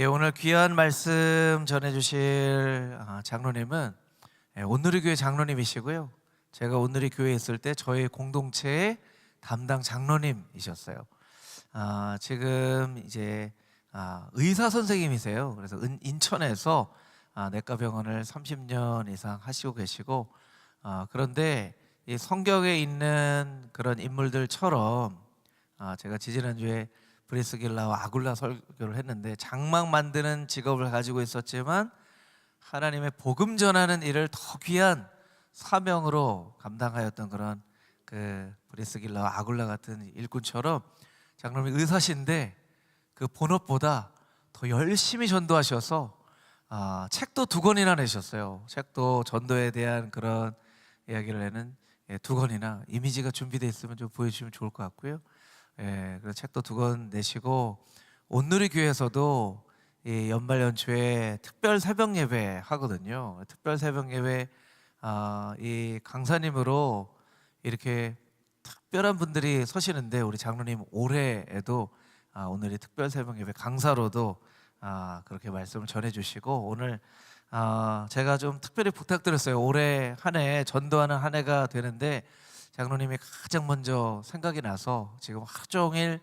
오늘 귀한 말씀 전해주실 장로님은 온누리교회 장로님이시고요. 제가 온누리 교회에 있을 때 저희 공동체의 담당 장로님이셨어요. 지금 이제 의사 선생님이세요. 그래서 인천에서 내과 병원을 30년 이상 하시고 계시고, 그런데 이 성경에 있는 그런 인물들처럼 제가 지지난주에 브리스길라와 아굴라 설교를 했는데 장막 만드는 직업을 가지고 있었지만 하나님의 복음 전하는 일을 더 귀한 사명으로 감당하였던 그런 그 브리스길라와 아굴라 같은 일꾼처럼 장로님이 의사신데 그 본업보다 더 열심히 전도하셔서 책도 2권이나 내셨어요. 책도 전도에 대한 그런 이야기를 내는 2권이나 이미지가 준비되어 있으면 좀 보여주시면 좋을 것 같고요. 그래서 책도 2권 내시고 온누리 교회에서도 이 연말 연초에 특별 새벽 예배 하거든요. 특별 새벽 예배 이 강사님으로 이렇게 특별한 분들이 서시는데 우리 장로님 올해에도 오늘이 특별 새벽 예배 강사로도 그렇게 말씀을 전해주시고 오늘 제가 좀 특별히 부탁드렸어요. 올해 한 해 전도하는 한 해가 되는데 장로님이 가장 먼저 생각이 나서 지금 하루 종일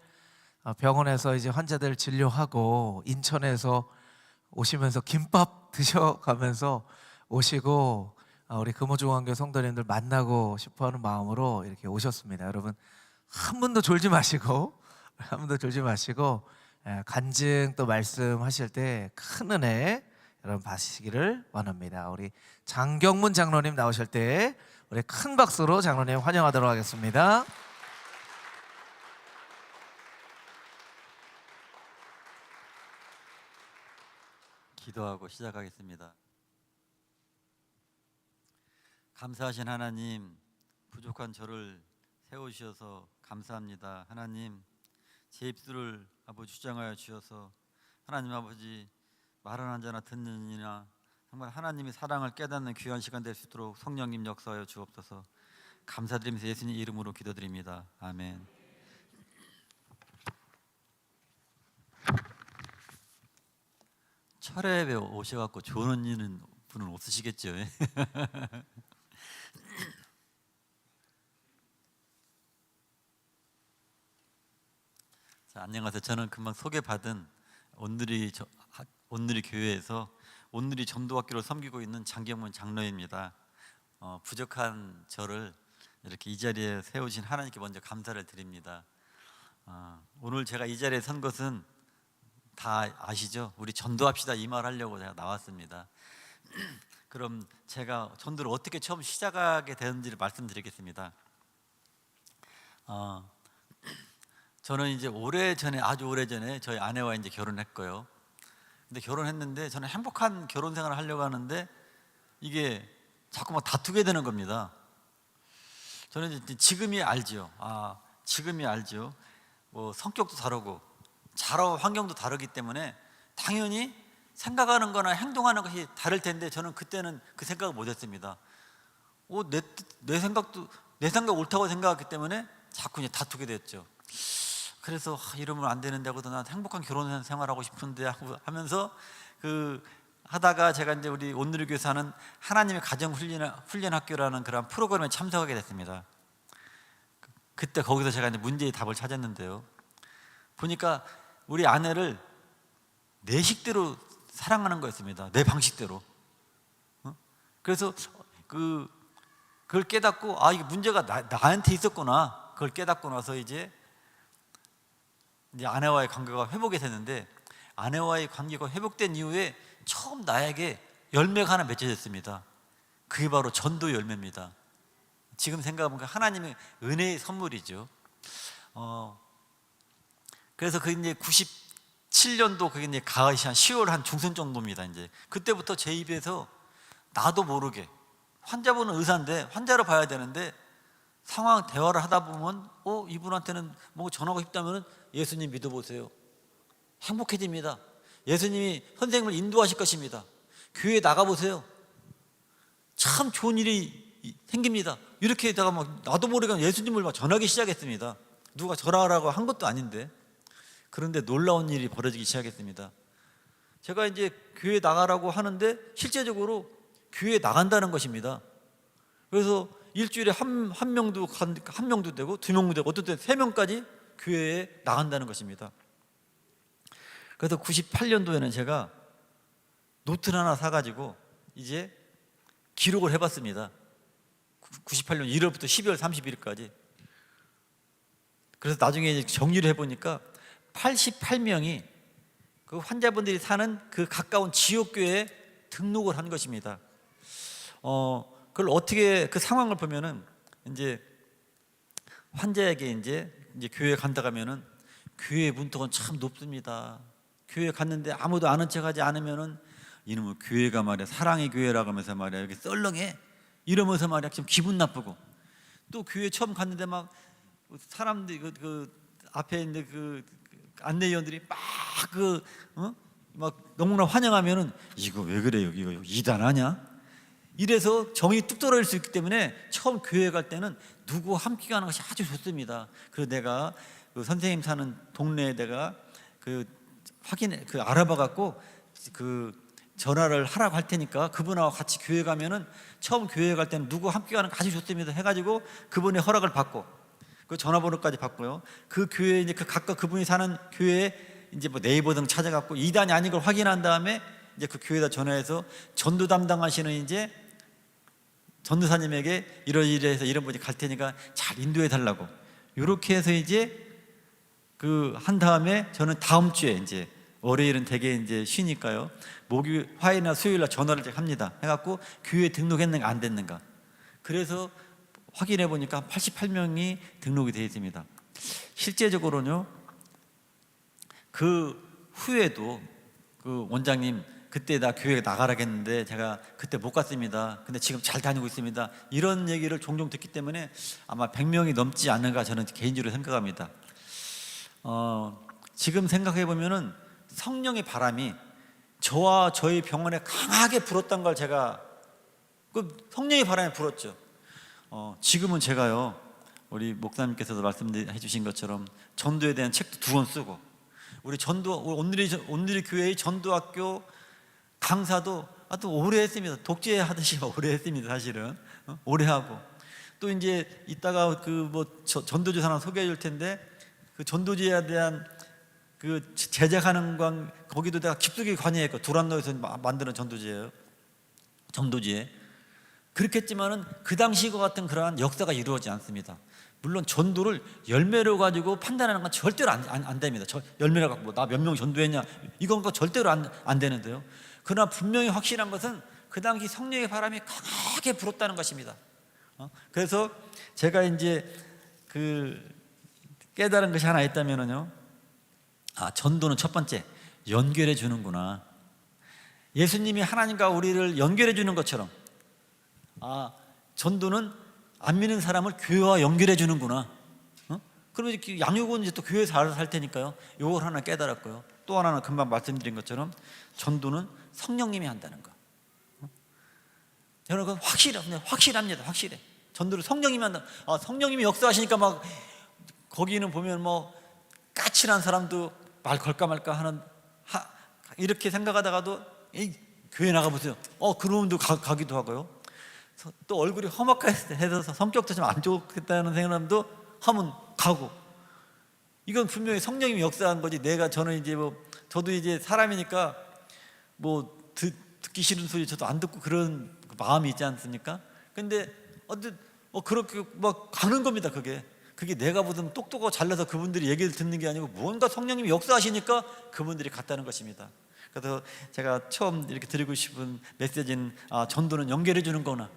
병원에서 이제 환자들 진료하고 인천에서 오시면서 김밥 드셔가면서 오시고 우리 금호중앙교 성도님들 만나고 싶어하는 마음으로 이렇게 오셨습니다. 여러분 한 분도 졸지 마시고 간증 또 말씀하실 때 큰 은혜 여러분 받으시기를 원합니다. 우리 장경문 장로님 나오실 때 우리 큰 박수로 장로님 환영하도록 하겠습니다. 기도하고 시작하겠습니다. 감사하신 하나님, 부족한 저를 세우셔서 감사합니다. 하나님, 제 입술을 아버지 주장하여 주셔서 하나님 아버지 말은 자나 듣는 이나 정말 하나님의 사랑을 깨닫는 귀한 시간 될 수 있도록 성령님 역사하여 주옵소서. 감사드리면서 예수님 이름으로 기도드립니다. 아멘. 철회에 오셔갖고 조는 일은 분은 없으시겠죠. 자, 안녕하세요. 저는 금방 소개받은 온누리 교회에서 온누리 전도학교를 섬기고 있는 장경문 장로입니다. 부족한 저를 이렇게 이 자리에 세우신 하나님께 먼저 감사를 드립니다. 오늘 제가 이 자리에 선 것은 다 아시죠? 우리 전도합시다 이 말 하려고 제가 나왔습니다. 그럼 제가 전도를 어떻게 처음 시작하게 되는지를 말씀드리겠습니다. 저는 이제 아주 오래전에 저희 아내와 이제 결혼했고요. 근데 결혼했는데 저는 행복한 결혼 생활을 하려고 하는데 이게 자꾸 막 다투게 되는 겁니다. 저는 이제 지금이 알죠. 뭐 성격도 다르고 자라온 환경도 다르기 때문에 당연히 생각하는 거나 행동하는 것이 다를 텐데 저는 그때는 그 생각을 못 했습니다. 내 생각 옳다고 생각했기 때문에 자꾸 이제 다투게 됐죠. 그래서 이러면 안 되는데 하고도 난 행복한 결혼 생활하고 싶은데 하면서 하다가 제가 이제 우리 온누리 교회에서 하는 하나님의 가정 훈련 학교라는 그런 프로그램에 참석하게 됐습니다. 그때 거기서 제가 이제 문제의 답을 찾았는데요. 보니까 우리 아내를 내 식대로 사랑하는 거였습니다. 내 방식대로. 그래서 그걸 깨닫고 이게 문제가 나한테 있었구나. 그걸 깨닫고 나서 이제 아내와의 관계가 회복이 됐는데 아내와의 관계가 회복된 이후에 처음 나에게 열매가 하나 맺혀졌습니다. 그게 바로 전도 열매입니다. 지금 생각해보면 하나님의 은혜의 선물이죠. 그래서 그게 이제 97년도 그게 이제 가을이 한 10월 한 중순 정도입니다. 이제 그때부터 제 입에서 나도 모르게 환자분은 의사인데 환자로 봐야 되는데 상황 대화를 하다 보면 이분한테는 뭐 전하고 싶다면 예수님 믿어보세요. 행복해집니다. 예수님이 선생님을 인도하실 것입니다. 교회에 나가보세요. 참 좋은 일이 생깁니다. 이렇게 다가 막 나도 모르게 예수님을 막 전하기 시작했습니다. 누가 전하라고 한 것도 아닌데. 그런데 놀라운 일이 벌어지기 시작했습니다. 제가 이제 교회 나가라고 하는데 실제적으로 교회 나간다는 것입니다. 그래서 일주일에 한 명도 되고 2명도 되고 어떤 때는 3명까지 교회에 나간다는 것입니다. 그래서 98년도에는 제가 노트를 하나 사가지고 이제 기록을 해봤습니다. 98년 1월부터 12월 31일까지. 그래서 나중에 이제 정리를 해보니까 88명이 그 환자분들이 사는 그 가까운 지역교회에 등록을 한 것입니다. 그걸 어떻게 그 상황을 보면은 이제 환자에게 이제 교회 간다 가면은 교회 문턱은 참 높습니다. 교회 갔는데 아무도 아는 척하지 않으면은 이놈의 교회가 말이야 사랑의 교회라고 하면서 말이야 여기 썰렁해 이러면서 말이야 좀 기분 나쁘고, 또 교회 처음 갔는데 막 사람들이 그 앞에 있는 그 안내위원들이 막 너무나 환영하면은 이거 왜 그래요? 이거 이단하냐? 이래서 정이 뚝 떨어질 수 있기 때문에 처음 교회 갈 때는 누구 함께 가는 것이 아주 좋습니다. 그래서 내가 그 선생님 사는 동네에 내가 알아봐 갖고 그 전화를 하라고 할 테니까 그분하고 같이 교회 가면은 처음 교회 갈 때는 누구 함께 가는 거 아주 좋습니다 해가지고 그분의 허락을 받고 그 전화번호까지 받고요. 그 교회 이제 그 각각 그분이 사는 교회에 이제 뭐 네이버 등 찾아갖고 이단이 아닌 걸 확인한 다음에 이제 그 교회에다 전화해서 전도 담당하시는 이제 전도사님에게 이러이러해서 이런 분이 갈 테니까 잘 인도해 달라고 이렇게 해서 이제 그 한 다음에 저는 다음 주에 이제 월요일은 되게 이제 쉬니까요. 화요일이나 수요일날 전화를 합니다. 해갖고 교회에 등록했는가 안 됐는가. 그래서 확인해 보니까 88명이 등록이 되어 있습니다. 실제적으로는요. 그 후에도 그 원장님 그때 나 교회 나가라 했는데 제가 그때 못 갔습니다. 근데 지금 잘 다니고 있습니다. 이런 얘기를 종종 듣기 때문에 아마 100명이 넘지 않을까 저는 개인적으로 생각합니다. 지금 생각해 보면은 성령의 바람이 저와 저희 병원에 강하게 불었던 걸 제가 그 성령의 바람이 불었죠. 지금은 제가요 우리 목사님께서도 말씀해 주신 것처럼 전도에 대한 책도 2권 쓰고 우리 오늘의 교회의 전도학교 강사도 아주 오래 했습니다. 독재 하듯이 오래 했습니다. 사실은 오래 하고 또 이제 이따가 그 전도지 하나 소개해 줄 텐데 그 전도지에 대한 그 제작하는 건 거기도 내가 깊숙이 관여했고 두란노에서 만드는 전도지예요. 전도지에 그렇겠지만은 그 당시와 같은 그러한 역사가 이루어지지 않습니다. 물론 전도를 열매로 가지고 판단하는 건 절대로 안 됩니다. 열매를 갖고 나 몇 명 전도했냐 이건 절대로 안 되는데요. 그러나 분명히 확실한 것은 그 당시 성령의 바람이 강하게 불었다는 것입니다. 그래서 제가 이제 그 깨달은 것이 하나 있다면은요. 전도는 첫 번째 연결해 주는구나. 예수님이 하나님과 우리를 연결해 주는 것처럼 전도는 안 믿는 사람을 교회와 연결해 주는구나. 그러면 양육은 이제 또 교회에서 알아서 할 테니까요. 이걸 하나 깨달았고요. 또 하나는 금방 말씀드린 것처럼 전도는 성령님이 한다는 거. 여러분 확실합니다. 확실해. 전도를 성령님이 한다. 성령님이 역사하시니까 막 거기는 보면 뭐 까칠한 사람도 말 걸까 말까 하는 이렇게 생각하다가도 교회 나가보세요. 그놈도 가기도 하고요. 또 얼굴이 험악해서 성격도 좀 안 좋겠다는 사람도 하면 가고. 이건 분명히 성령님이 역사한 거지. 저는 이제 저도 이제 사람이니까 듣기 싫은 소리 저도 안 듣고 그런 마음이 있지 않습니까? 근데 그렇게 막 가는 겁니다. 그게 내가 무슨 똑똑하고 잘나서 그분들이 얘기를 듣는 게 아니고 뭔가 성령님이 역사하시니까 그분들이 갔다는 것입니다. 그래서 제가 처음 이렇게 드리고 싶은 메시지는 전도는 연결해 주는 거나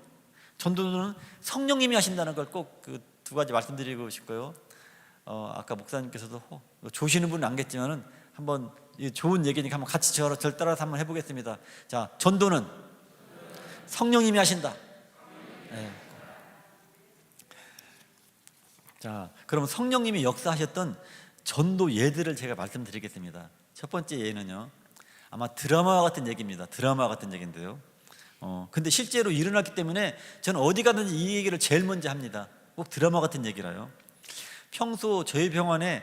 전도는 성령님이 하신다는 걸 꼭 그 2가지 말씀드리고 싶고요. 아까 목사님께서도 조시는 분은 안겠지만은 한번 좋은 얘기니까 한번 같이 저를 따라서 한번 해보겠습니다. 자, 전도는 성령님이 하신다. 네. 자, 그럼 성령님이 역사하셨던 전도 예들을 제가 말씀드리겠습니다. 첫 번째 예는요, 아마 드라마와 같은 얘기입니다. 드라마 같은 얘기인데요. 근데 실제로 일어났기 때문에 저는 어디 가든지 이 얘기를 제일 먼저 합니다. 꼭 드라마 같은 얘기라요. 평소 저희 병원에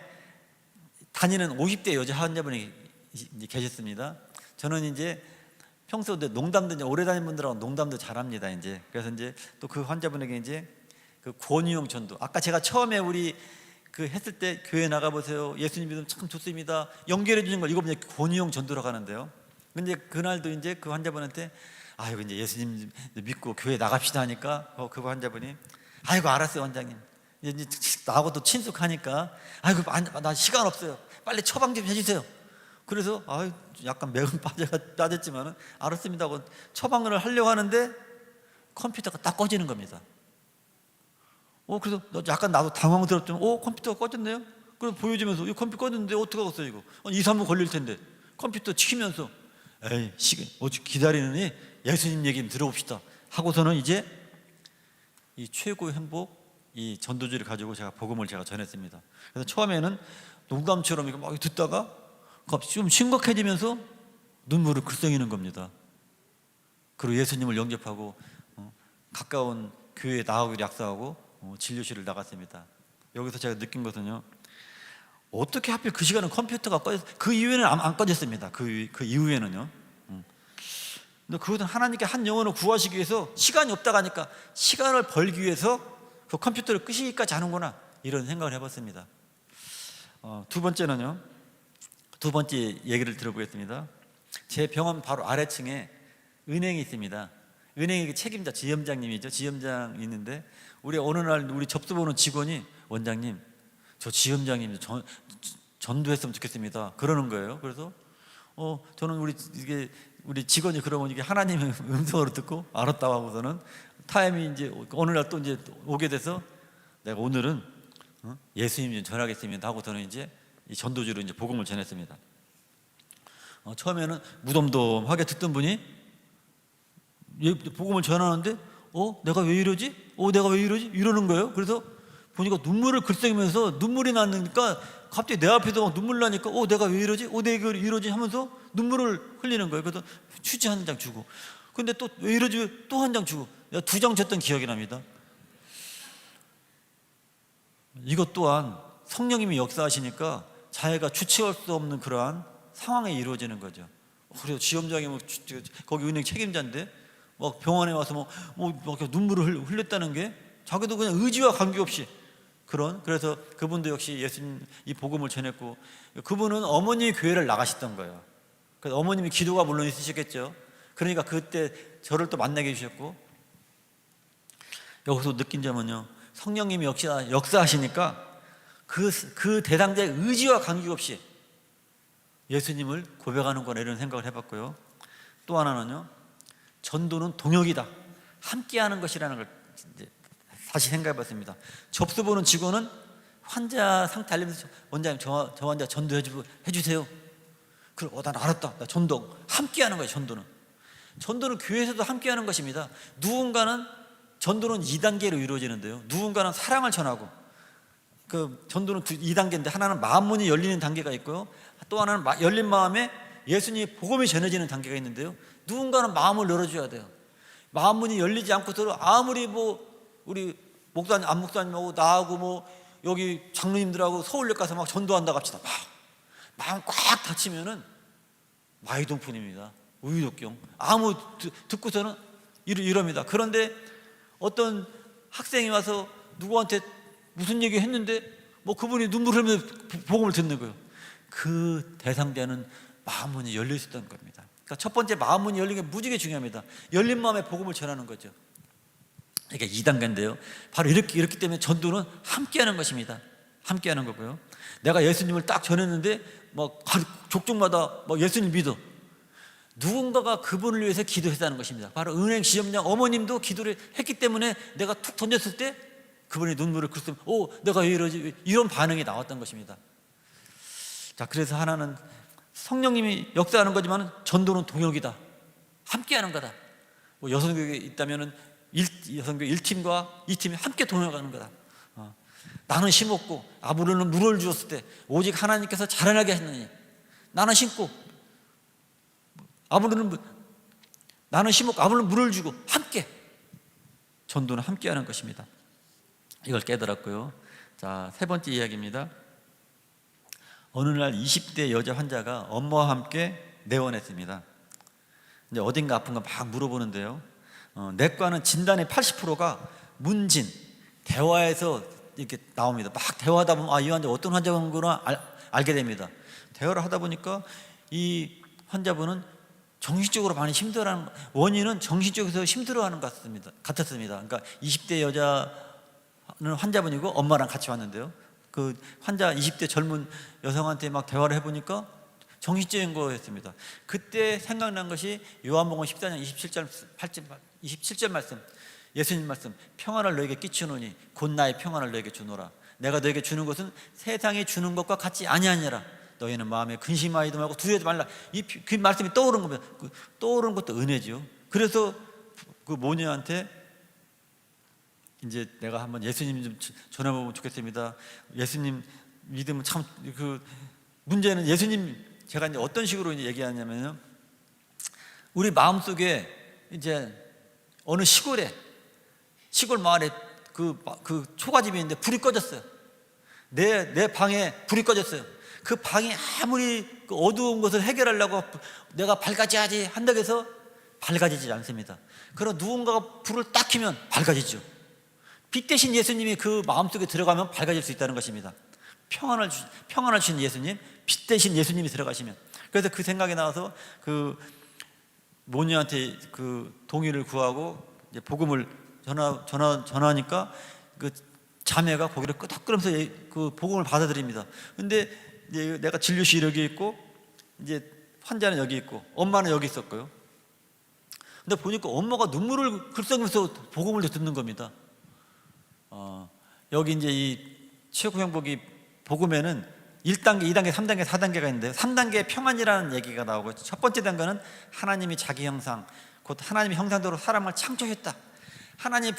다니는 50대 여자 환자분이 계셨습니다. 저는 이제 평소 농담도 이제 오래 다닌 분들하고 농담도 잘합니다. 이제 그래서 이제 또 그 환자분에게 이제 그 권유형 전도, 아까 제가 처음에 우리 그 했을 때 교회 나가 보세요, 예수님 믿으면 참 좋습니다, 연결해 주는 걸, 이거 이제 권유형 전도라고 하는데요. 근데 그날도 이제 그 환자분한테 아이고 이제 예수님 믿고 교회 나갑시다 하니까 그 환자분이 아이고 알았어요 원장님, 이제 나하고도 친숙하니까 아이고 나 시간 없어요, 빨리 처방 좀 해주세요. 그래서 약간 매운 빠졌지만은 알았습니다 하고 처방을 하려고 하는데 컴퓨터가 딱 꺼지는 겁니다. 그래서 약간 나도 당황스럽지만 컴퓨터가 꺼졌네요. 그래서 보여주면서 이 컴퓨터 꺼졌는데 어떡하겠어요 이거, 2, 3분 걸릴 텐데. 컴퓨터 치면서 에이 시간 기다리느니 예수님 얘기 좀 들어봅시다 하고서는 이제 이 최고의 행복, 이 전도주를 가지고 제가 복음을 전했습니다. 그래서 처음에는 농담처럼 이거 막 듣다가 좀 심각해지면서 눈물을 글썽이는 겁니다. 그리고 예수님을 영접하고 가까운 교회에 나가기로 약속하고 진료실을 나갔습니다. 여기서 제가 느낀 것은요, 어떻게 하필 그 시간은 컴퓨터가 꺼졌어요. 그 이후에는 안 꺼졌습니다. 그 이후에는요. 근데 그것은 하나님께 한 영혼을 구하시기 위해서 시간이 없다고 하니까 시간을 벌기 위해서 그 컴퓨터를 끄시기까지 하는구나, 이런 생각을 해봤습니다. 두 번째는요, 두 번째 얘기를 들어보겠습니다. 제 병원 바로 아래층에 은행이 있습니다. 은행의 책임자 지점장님이죠. 지점장이 있는데 우리 어느 날 우리 접수 보는 직원이 원장님 저 지점장님 전도했으면 좋겠습니다 그러는 거예요. 그래서 저는 우리 직원이 그러면 이게 하나님의 음성으로 듣고 알았다고 하고서는 타임이 이제 어느 날 또 이제 오게 돼서 내가 오늘은 예수님 좀 전하겠습니다 하고서는 이제 이 전도주로 이제 복음을 전했습니다. 처음에는 무덤덤하게 듣던 분이 복음을 전하는데 내가 왜 이러지? 내가 왜 이러지? 이러는 거예요. 그래서 보니까 눈물을 글썽이면서 눈물이 나니까 갑자기 내 앞에도 막 눈물 나니까 내가 왜 이러지? 내가 왜 이러지? 하면서 눈물을 흘리는 거예요. 그래서 휴지 한 장 주고, 근데 또 왜 이러지? 또 한 장 주고, 내가 2장 줬던 기억이 납니다. 이것 또한 성령님이 역사하시니까 자기가 주체할 수 없는 그러한 상황이 이루어지는 거죠. 그래서 지점장이 거기 은행 책임자인데 막 병원에 와서 막 눈물을 흘렸다는 게 자기도 그냥 의지와 관계없이 그래서 그분도 역시 예수님 이 복음을 전했고, 그분은 어머니 교회를 나가셨던 거예요. 그래서 어머님이 기도가 물론 있으셨겠죠. 그러니까 그때 저를 또 만나게 해주셨고, 여기서 느낀 점은요, 성령님이 역사하시니까 그 대상자의 의지와 관계없이 예수님을 고백하는 거나 이런 생각을 해봤고요. 또 하나는요, 전도는 동역이다, 함께하는 것이라는 걸 이제 다시 생각해봤습니다. 접수 보는 직원은 환자 상태 알리면서 원장님 저 환자 전도해주세요. 그럼 난 알았다, 나 전도 함께하는 거예요. 전도는 교회에서도 함께하는 것입니다. 누군가는 전도는 2단계로 이루어지는데요, 누군가는 사랑을 전하고, 그 전도는 2단계인데 하나는 마음 문이 열리는 단계가 있고요, 또 하나는 열린 마음에 예수님의 복음이 전해지는 단계가 있는데요, 누군가는 마음을 열어줘야 돼요. 마음 문이 열리지 않고서 아무리 우리 목사님, 안 목사님하고 나하고 여기 장로님들하고 서울역 가서 막 전도한다고 합시다. 마음 꽉 닫히면은 마이동풍입니다. 우유독경. 듣고서는 이럽니다. 그런데 어떤 학생이 와서 누구한테 무슨 얘기 했는데 그분이 눈물 흘리면서 복음을 듣는 거예요. 그 대상자는 마음 문이 열릴 수 있다는 겁니다. 그러니까 첫 번째 마음 문이 열리는 게 무지개 중요합니다. 열린 마음에 복음을 전하는 거죠. 이게 2단계인데요. 바로 이렇기 때문에 전도는 함께하는 것입니다. 함께하는 거고요. 내가 예수님을 딱 전했는데 족족마다 예수님 믿어. 누군가가 그분을 위해서 기도했다는 것입니다. 바로 은행 지점장 어머님도 기도를 했기 때문에 내가 툭 던졌을 때 그분이 눈물을 글썽, 내가 왜 이러지? 이런 반응이 나왔던 것입니다. 자, 그래서 하나는 성령님이 역사하는 거지만 전도는 동역이다, 함께하는 거다. 여성교육에 있다면은 여성교육 1팀과 2팀이 함께 동역하는 거다. 나는 심었고 아브라함은 물을 주었을 때 오직 하나님께서 자라나게 했느니, 나는 심고 나는 심었고 아브라함은 물을 주고, 함께 전도는 함께하는 것입니다. 이걸 깨달았고요. 자, 세 번째 이야기입니다. 어느 날 20대 여자 환자가 엄마와 함께 내원했습니다. 근데 어딘가 아픈가 막 물어보는데요. 내과는 진단의 80%가 문진, 대화에서 이렇게 나옵니다. 막 대화하다 보면 이 환자 어떤 환자구나 알게 됩니다. 대화를 하다 보니까 이 환자분은 정신적으로 많이 힘들어하는, 원인은 정신적에서 힘들어하는 것 같았습니다. 그러니까 20대 여자는 환자분이고 엄마랑 같이 왔는데요. 그 환자 20대 젊은 여성한테 막 대화를 해보니까 정신적인 거였습니다. 그때 생각난 것이 요한복음 14장 27절 말씀, 예수님 말씀, 평안을 너에게 끼치노니 곧 나의 평안을 너에게 주노라. 내가 너에게 주는 것은 세상이 주는 것과 같지 아니하니라. 너희는 마음에 근심하지도 말고 두려워하지 말라. 그 말씀이 떠오른 겁니다. 떠오르는 것도 은혜죠. 그래서 그 모녀한테 이제 내가 한번 예수님 좀 전해보면 좋겠습니다. 예수님 믿으면 참, 문제는 예수님, 제가 이제 어떤 식으로 이제 얘기하냐면요, 우리 마음속에 이제 어느 시골 마을에 그 초가집이 있는데 불이 꺼졌어요. 내 방에 불이 꺼졌어요. 그 방이 아무리 그 어두운 것을 해결하려고 내가 밝아져야지 한다고 해서 밝아지지 않습니다. 그러나 누군가가 불을 딱 켜면 밝아지죠. 빛 대신 예수님이 그 마음속에 들어가면 밝아질 수 있다는 것입니다. 평안을 주신 예수님, 빛 대신 예수님이 들어가시면. 그래서 그 생각이 나와서 그 모녀한테 그 동의를 구하고 이제 복음을 전하니까 그 자매가 고개를 끄덕거리면서 그 복음을 받아들입니다. 근데 이제 내가 진료실 여기 있고 이제 환자는 여기 있고 엄마는 여기 있었고요. 근데 보니까 엄마가 눈물을 글썽이면서 복음을 듣는 겁니다. 여기 이제 이 최고 행복이 복음에는 1단계, 2단계, 3단계, 4단계가 있는데요. 3단계 평안이라는 얘기가 나오고, 첫 번째 단계는 하나님이 자기 형상, 곧 하나님의 형상대로 사람을 창조했다. 하나님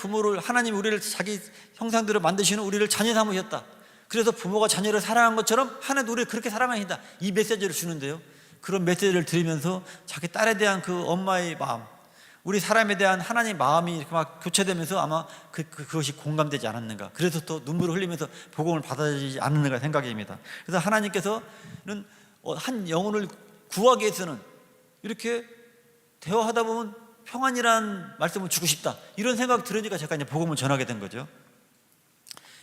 우리를 자기 형상대로 만드시는 우리를 자녀 삼으셨다. 그래서 부모가 자녀를 사랑한 것처럼 하나님도 우리를 그렇게 사랑하신다. 이 메시지를 주는데요. 그런 메시지를 들으면서 자기 딸에 대한 그 엄마의 마음, 우리 사람에 대한 하나님의 마음이 이렇게 막 교체되면서 아마 그것이 공감되지 않았는가. 그래서 또 눈물을 흘리면서 복음을 받아들이지 않았는가 생각입니다. 그래서 하나님께서는 한 영혼을 구하기 위해서는 이렇게 대화하다 보면 평안이란 말씀을 주고 싶다. 이런 생각이 들으니까 제가 이제 복음을 전하게 된 거죠.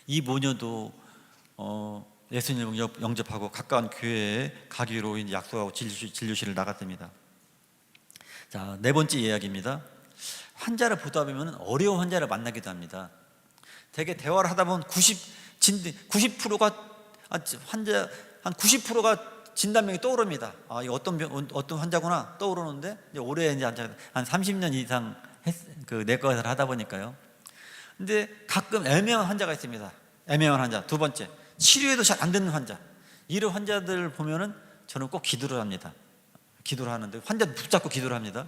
이 모녀도 예수님을 영접하고 가까운 교회에 가기로 이제 약속하고 진료실을 나갔답니다. 자, 네 번째 이야기입니다. 환자를 보다 보면 어려운 환자를 만나기도 합니다. 대개 대화를 하다 보면 90%가 환자 한 90%가 진단명이 떠오릅니다. 이거 어떤 환자구나 떠오르는데 이제 올해 이제 한 30년 이상 그 내과 의사를 하다 보니까요. 근데 가끔 애매한 환자가 있습니다. 애매한 환자. 두 번째, 치료해도 잘 안 되는 환자. 이런 환자들 보면은 저는 꼭 기도를 합니다. 기도를 하는데 환자 붙잡고 기도를 합니다.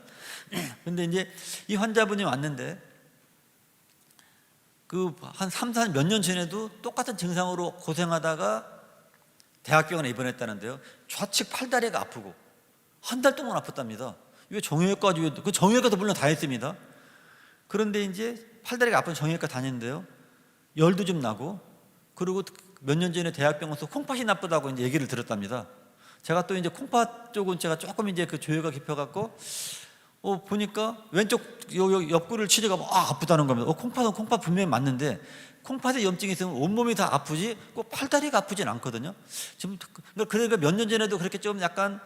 근데 이제 이 환자분이 왔는데 그 한 3, 4, 몇 년 전에도 똑같은 증상으로 고생하다가 대학병원에 입원했다는데요. 좌측 팔다리가 아프고 한 달 동안 아팠답니다. 왜 정형외과까지, 그 정형외과도 물론 다 했습니다. 그런데 이제 팔다리가 아픈 정형외과 다녔는데요. 열도 좀 나고, 그리고 몇 년 전에 대학병원에서 콩팥이 나쁘다고 이제 얘기를 들었답니다. 제가 또 이제 콩팥 쪽은 제가 조금 이제 그 조회가 깊어갖고 보니까 왼쪽 옆구리를 치료가 아프다는 겁니다. 콩팥 분명히 맞는데 콩팥에 염증이 있으면 온몸이 다 아프지 꼭 팔다리가 아프진 않거든요. 지금 그러니까 몇 년 전에도 그렇게 좀 약간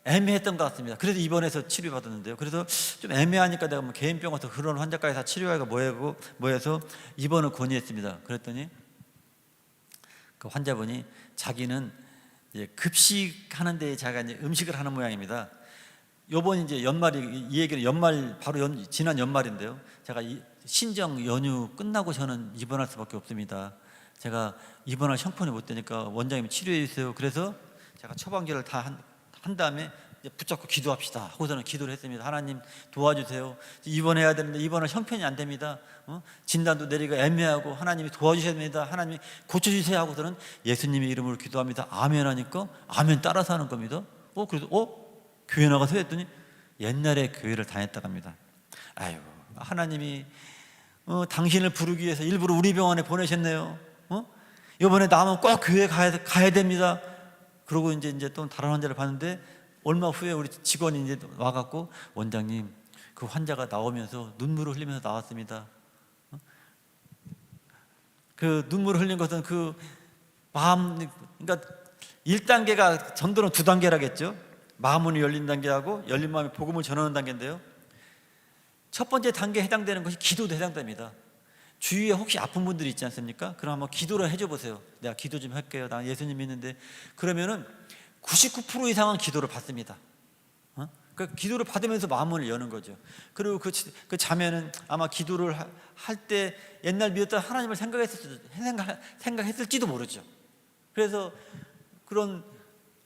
애매했던 것 같습니다. 그래서 입원해서 치료받았는데요. 그래서 좀 애매하니까 내가 뭐 개인병 와서 그런 환자까지 다 치료하고 뭐해서 입원을 권유했습니다. 그랬더니 그 환자분이 자기는 급식하는 데 자기가 이제 음식을 하는 모양입니다. 요번 이제 연말이, 이 얘기는 지난 연말인데요. 제가 신정 연휴 끝나고 저는 입원할 수밖에 없습니다. 제가 입원할 형편이 못 되니까 원장님이 치료해 주세요. 그래서 제가 처방전을 다 한 다음에 이제 붙잡고 기도합시다 하고서는 기도를 했습니다. 하나님 도와주세요. 입원해야 되는데 입원할 형편이 안 됩니다. 진단도 내리기가 애매하고 하나님이 도와주셔야 됩니다. 하나님이 고쳐주세요 하고서는 예수님의 이름으로 기도합니다. 아멘 하니까 아멘 따라서 하는 겁니다. 그래서 교회 나가서 했더니 옛날에 교회를 다녔다고 합니다. 아유, 하나님이 당신을 부르기 위해서 일부러 우리 병원에 보내셨네요. 이번에 나면 꼭 교회 가야 됩니다. 그러고 이제 또 다른 환자를 봤는데 얼마 후에 우리 직원이 이제 와갖고 원장님 그 환자가 나오면서 눈물을 흘리면서 나왔습니다. 그 눈물을 흘린 것은 그 마음, 그러니까 1단계가 전도는 2단계라겠죠. 마음문이 열린 단계하고 열린 마음에 복음을 전하는 단계인데요. 첫 번째 단계에 해당되는 것이 기도도 해당됩니다. 주위에 혹시 아픈 분들이 있지 않습니까? 그럼 한번 기도를 해줘 보세요. 내가 기도 좀 할게요. 나 예수님 믿는데. 그러면은 99% 이상은 기도를 받습니다. 그 기도를 받으면서 마음을 여는 거죠. 그리고 그 자매는 아마 기도를 할 때 옛날 믿었던 하나님을 생각했을지도 모르죠. 그래서 그런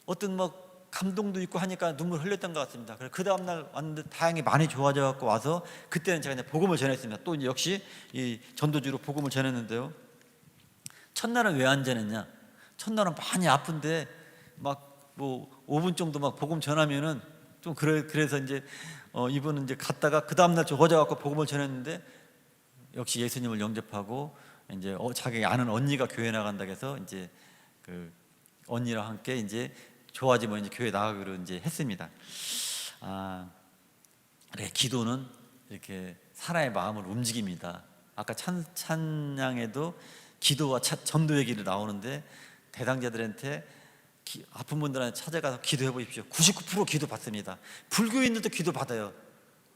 어떤 뭐 감동도 있고 하니까 눈물 흘렸던 것 같습니다. 그래서 그 다음날 왔는데 다행히 많이 좋아져 갖고 와서 그때는 제가 이제 복음을 전했습니다. 또 이제 역시 이 전도주로 복음을 전했는데요. 첫날은 왜 안 전했냐? 첫날은 많이 아픈데 막 뭐 5분 정도 막 복음 전하면은 좀 그래서 이제 이분은 이제 갔다가 그 다음날 좋아져 갖고 복음을 전했는데 역시 예수님을 영접하고 이제 자기 아는 언니가 교회 나간다고 해서 이제 그 언니랑 함께 이제 좋아지면 이제 교회 나가기로 이제 했습니다. 그래, 기도는 이렇게 사람의 마음을 움직입니다. 아까 찬양에도 기도와 전도 얘기를 나오는데 대상자들한테 아픈 분들한테 찾아가서 기도해 보십시오. 99% 기도 받습니다. 불교인들도 기도 받아요.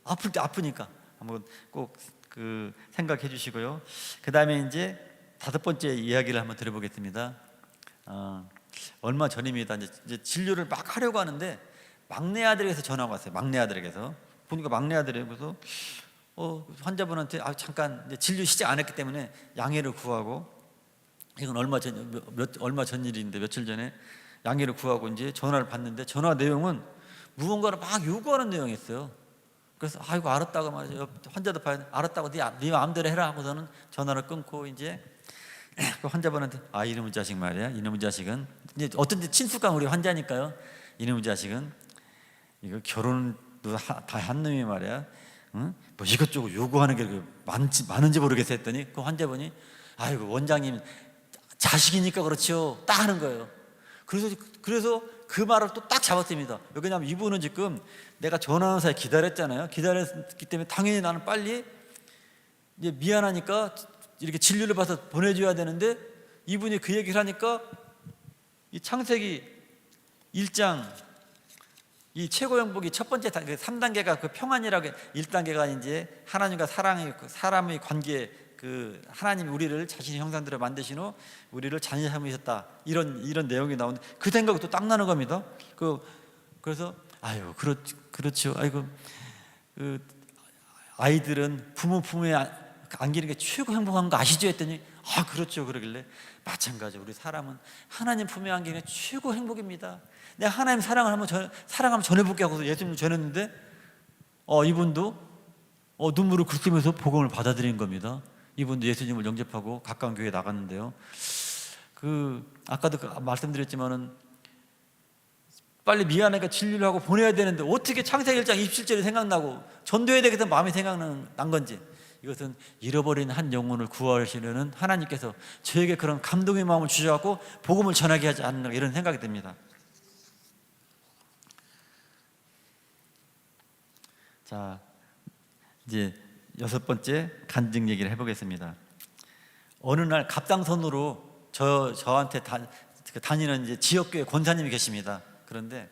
아플 때 아프니까 한번 꼭 그 생각해 주시고요. 그 다음에 이제 5번째 이야기를 한번 들어보겠습니다. 얼마 전입니다. 이제 진료를 막 하려고 하는데 막내 아들에게서 전화가 왔어요. 막내 아들에게서 보니까 막내 아들에게서 환자분한테 잠깐 이제 진료 시작 안 했기 때문에 양해를 구하고, 이건 얼마 전 일인데 며칠 전에 양해를 구하고 이제 전화를 받는데 전화 내용은 무언가를 막 요구하는 내용이었어요. 그래서 아이고 알았다고 말이죠. 환자도 봐야 알았다고 네 마음대로 해라 하고서는 전화를 끊고 이제 그 환자분한테 이놈의 자식 말이야. 이놈의 자식은 이제 어떤 친숙한 우리 환자니까요. 이놈의 자식은 이거 결혼도 다 한 놈이 말이야. 응? 뭐 이것저것 요구하는 게 많은지 모르겠어 했더니 그 환자분이 아이고 원장님 자식이니까 그렇죠. 딱 하는 거예요. 그래서 그 말을 또 딱 잡았습니다. 왜냐하면 이분은 지금 내가 전화하는 사이 기다렸잖아요. 기다렸기 때문에 당연히 나는 빨리 이제 미안하니까 이렇게 진료를 받아서 보내줘야 되는데 이분이 그 얘기를 하니까 이 창세기 1장 이 최고 행복이 첫 번째 3단계가 그 평안이라고 1단계가 이제 하나님과 사람의 관계, 그 하나님이 우리를 자신의 형상대로 만드신 후 우리를 자녀 삼으셨다 이런 내용이 나오는데 그 생각이 또 딱 나는 겁니다. 그래서 그렇죠. 아이고 그 아이들은 부모 품에 안기는 게 최고 행복한 거 아시죠? 했더니 그렇죠. 그러길래 마찬가지 우리 사람은 하나님 품에 안기는 게 최고 행복입니다. 내가 하나님 사랑하면 전해볼게 하고서 예수님을 전했는데 이분도 눈물을 긁으면서 복음을 받아들인 겁니다. 이분도 예수님을 영접하고 가까운 교회에 나갔는데요. 아까도 말씀드렸지만은 빨리 미안하니까 진료를 하고 보내야 되는데 어떻게 창세기 1장 27절이 생각나고 전도에 대해서 마음이 생각난 건지, 이것은 잃어버린 한 영혼을 구하시려는 하나님께서 저에게 그런 감동의 마음을 주셔서 복음을 전하게 하지 않는가 이런 생각이 듭니다. 자, 이제 6번째 간증 얘기를 해보겠습니다. 어느 날 갑상선으로 저한테 다니는 이제 지역교회 권사님이 계십니다. 그런데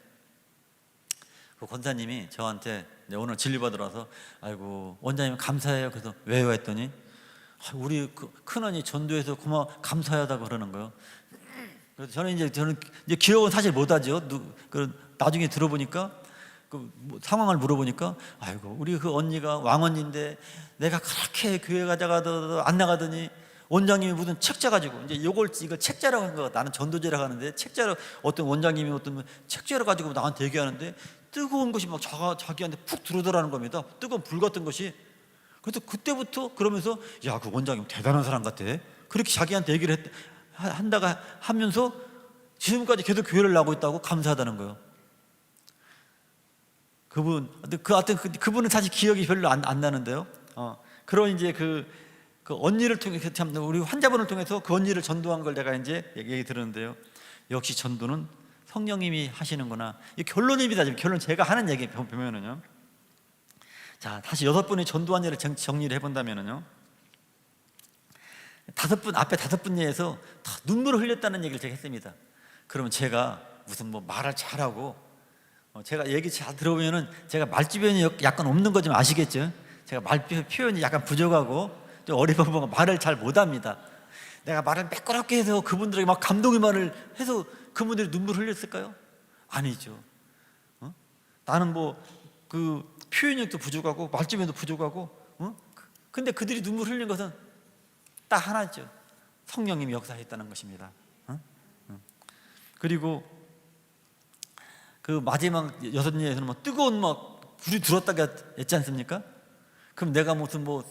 그 권사님이 저한테 오늘 진료받으러 와서 아이고 원장님 감사해요. 그래서 왜요? 했더니 우리 큰언니 전도해서 감사하다고 그러는 거예요. 그래서 저는 이제 기억은 사실 못하죠. 나중에 들어보니까 상황을 물어보니까 아이고 우리 그 언니가 왕언니인데 내가 그렇게 교회 가자가도 안 나가더니 원장님이 무슨 책자 가지고 이제 이걸 책자라고 한 거, 나는 전도제라고 하는데 책자로 어떤 원장님이 어떤 책자를 가지고 나한테 얘기하는데 뜨거운 것이 막 자기한테 푹 들어오더라는 겁니다. 뜨거운 불 같은 것이. 그래서 그때부터 그러면서 그 원장님 대단한 사람 같아. 그렇게 자기한테 얘기를 한다가 하면서 지금까지 계속 교회를 나오고 있다고 감사하다는 거예요. 그분은 사실 기억이 별로 안 나는데요. 그런 이제 그 언니를 통해서 우리 환자분을 통해서 그 언니를 전도한 걸 내가 이제 얘기 들었는데요. 역시 전도는 성령님이 하시는구나. 이 결론입니다. 지금 결론 제가 하는 얘기 보면은요. 자, 다시 6분의 전도한 예를 정리를 해본다면은요. 앞에 5분 예에서 다 눈물을 흘렸다는 얘기를 제가 했습니다. 그러면 제가 무슨 뭐 말을 잘하고 제가 얘기 잘 들어보면은 제가 말주변이 약간 없는 거 좀 아시겠죠? 제가 말 표현이 약간 부족하고 좀 어리버리하고 말을 잘 못합니다. 내가 말을 매끄럽게 해서 그분들에게 막 감동의 말을 해서 그분들이 눈물 흘렸을까요? 아니죠. 나는 뭐 그 표현력도 부족하고 말주변도 부족하고 근데 그들이 눈물 흘린 것은 딱 하나죠. 성령님이 역사했다는 것입니다. 그리고 그 마지막 6예에서는 뭐 뜨거운 막 불이 들었다고 했지 않습니까? 그럼 내가 무슨 뭐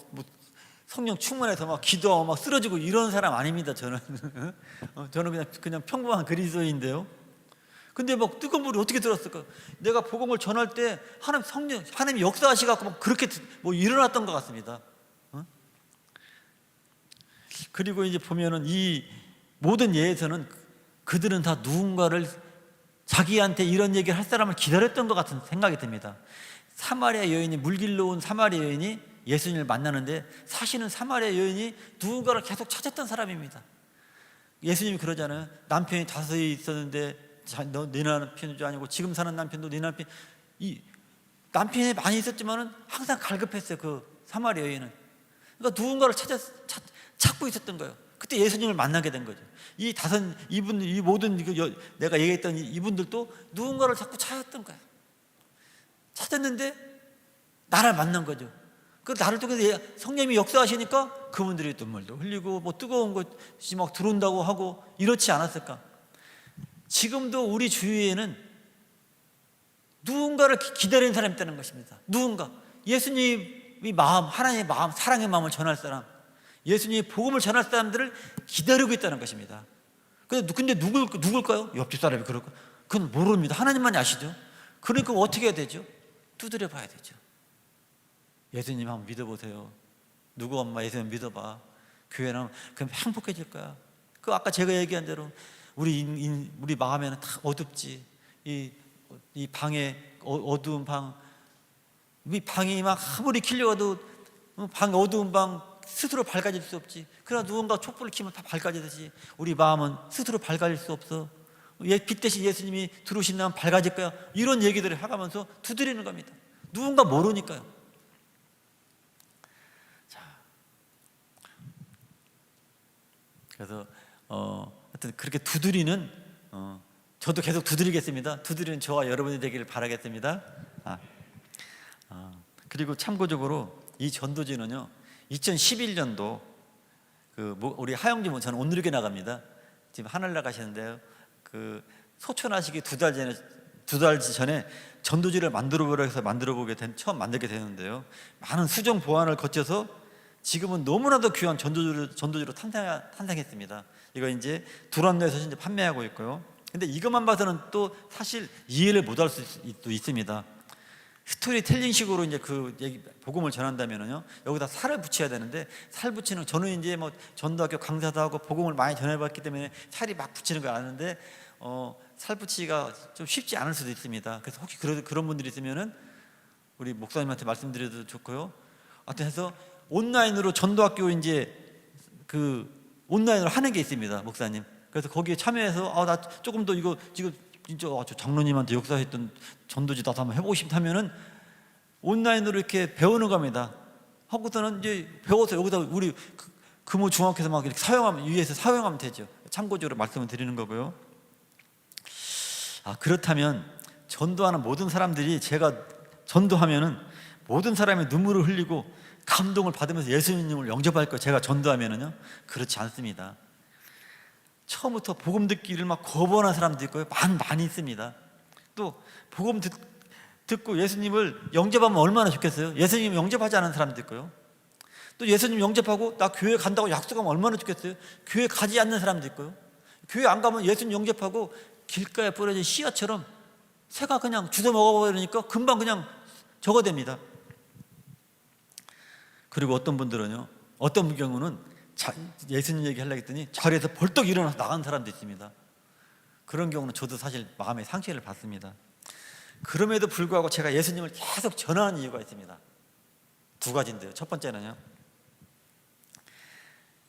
성령 충만해서 막 기도하고 막 쓰러지고 이런 사람 아닙니다. 저는 저는 그냥 평범한 그리스도인인데요. 근데 막 뜨거운 불이 어떻게 들었을까? 내가 복음을 전할 때 하나님이 역사하시갖고 막 그렇게 뭐 일어났던 것 같습니다. 그리고 이제 보면은 이 모든 예에서는 그들은 다 누군가를 자기한테 이런 얘기를 할 사람을 기다렸던 것 같은 생각이 듭니다. 사마리아 여인이 물길로 온 사마리아 여인이 예수님을 만나는데 사실은 사마리아 여인이 누군가를 계속 찾았던 사람입니다. 예수님이 그러잖아요. 남편이 5 있었는데 네 남편도 아니고 지금 사는 남편도 네 남편. 이 남편이 많이 있었지만은 항상 갈급했어요. 그 사마리아 여인은. 그러니까 누군가를 찾고 있었던 거예요. 그때 예수님을 만나게 된 거죠. 이 모든 내가 얘기했던 이분들도 누군가를 자꾸 찾았던 거예요. 찾았는데 나를 만난 거죠. 그 나를 통해서 성령님이 역사하시니까 그분들이 눈물도 흘리고 뭐 뜨거운 것이 막 들어온다고 하고 이렇지 않았을까? 지금도 우리 주위에는 누군가를 기다리는 사람이 있다는 것입니다. 누군가 예수님의 마음, 하나님의 마음, 사랑의 마음을 전할 사람, 예수님의 복음을 전할 사람들을 기다리고 있다는 것입니다. 근데 누굴까요? 옆집 사람이 그럴까? 그건 모릅니다. 하나님만이 아시죠. 그러니까 어떻게 해야 되죠? 두드려 봐야 되죠. 예수님 한번 믿어보세요. 누구 엄마 예수님 믿어봐. 교회는 그럼 행복해질 거야. 그 아까 제가 얘기한 대로 우리 마음에는 다 어둡지. 이 방에 어두운 방, 이 방이 막 아무리 키려도 방 어두운 방 스스로 밝아질 수 없지. 그러나 누군가 촛불을 켜면 다 밝아지듯이 우리 마음은 스스로 밝아질 수 없어. 빛 대신 예수님이 들어오신다면 밝아질 거야. 이런 얘기들을 해가면서 두드리는 겁니다. 누군가 모르니까요. 자, 그래서 하여튼 그렇게 두드리는 저도 계속 두드리겠습니다. 두드리는 저와 여러분이 되기를 바라겠습니다. 그리고 참고적으로 이 전도지는요 2011년도 우리 하영진 저는 온누리교회 나갑니다. 지금 하늘 나가시는데요. 그 소천하시기 2달 전에 전도지를 처음 만들게 되는데요. 많은 수정 보완을 거쳐서 지금은 너무나도 귀한 전도지로 탄생했습니다. 이거 이제 두란노에서 이제 판매하고 있고요. 근데 이것만 봐서는 또 사실 이해를 못할 수도 있습니다. 스토리텔링식으로 이제 복음을 전한다면은요, 여기다 살을 붙여야 되는데, 살 붙이는, 저는 이제 뭐 전도학교 강사도 하고 복음을 많이 전해봤기 때문에 살이 막 붙이는 걸 아는데, 살 붙이기가 좀 쉽지 않을 수도 있습니다. 그래서 혹시 그런 분들이 있으면은 우리 목사님한테 말씀드려도 좋고요. 하여튼 해서 온라인으로 전도학교 이제 온라인으로 하는 게 있습니다, 목사님. 그래서 거기에 참여해서 나 조금 더 이거 지금 진짜 저 장로님한테 역사했던 전도지 나도 한번 해보고 싶다면은 온라인으로 이렇게 배우는 겁니다. 하고서는 이제 배워서 여기다 우리 금호 중학교에서 막 이렇게 위에서 사용하면 되죠. 참고적으로 말씀을 드리는 거고요. 그렇다면 전도하는 모든 사람들이 제가 전도하면은 모든 사람이 눈물을 흘리고 감동을 받으면서 예수님을 영접할 거 제가 전도하면은요, 그렇지 않습니다. 처음부터 복음 듣기를 막 거부하는 사람도 있고요. 많이 있습니다. 또 복음 듣고 예수님을 영접하면 얼마나 좋겠어요. 예수님 영접하지 않은 사람도 있고요. 또 예수님 영접하고 나 교회 간다고 약속하면 얼마나 좋겠어요. 교회 가지 않는 사람도 있고요. 교회 안 가면 예수님 영접하고 길가에 뿌려진 씨앗처럼 새가 그냥 주워 먹어버리니까 금방 그냥 저거 됩니다. 그리고 어떤 분들은요, 어떤 경우는 예수님 얘기하려고 했더니 자리에서 벌떡 일어나서 나간 사람도 있습니다. 그런 경우는 저도 사실 마음의 상처를 받습니다. 그럼에도 불구하고 제가 예수님을 계속 전하는 이유가 있습니다. 두 가지인데요. 첫 번째는요,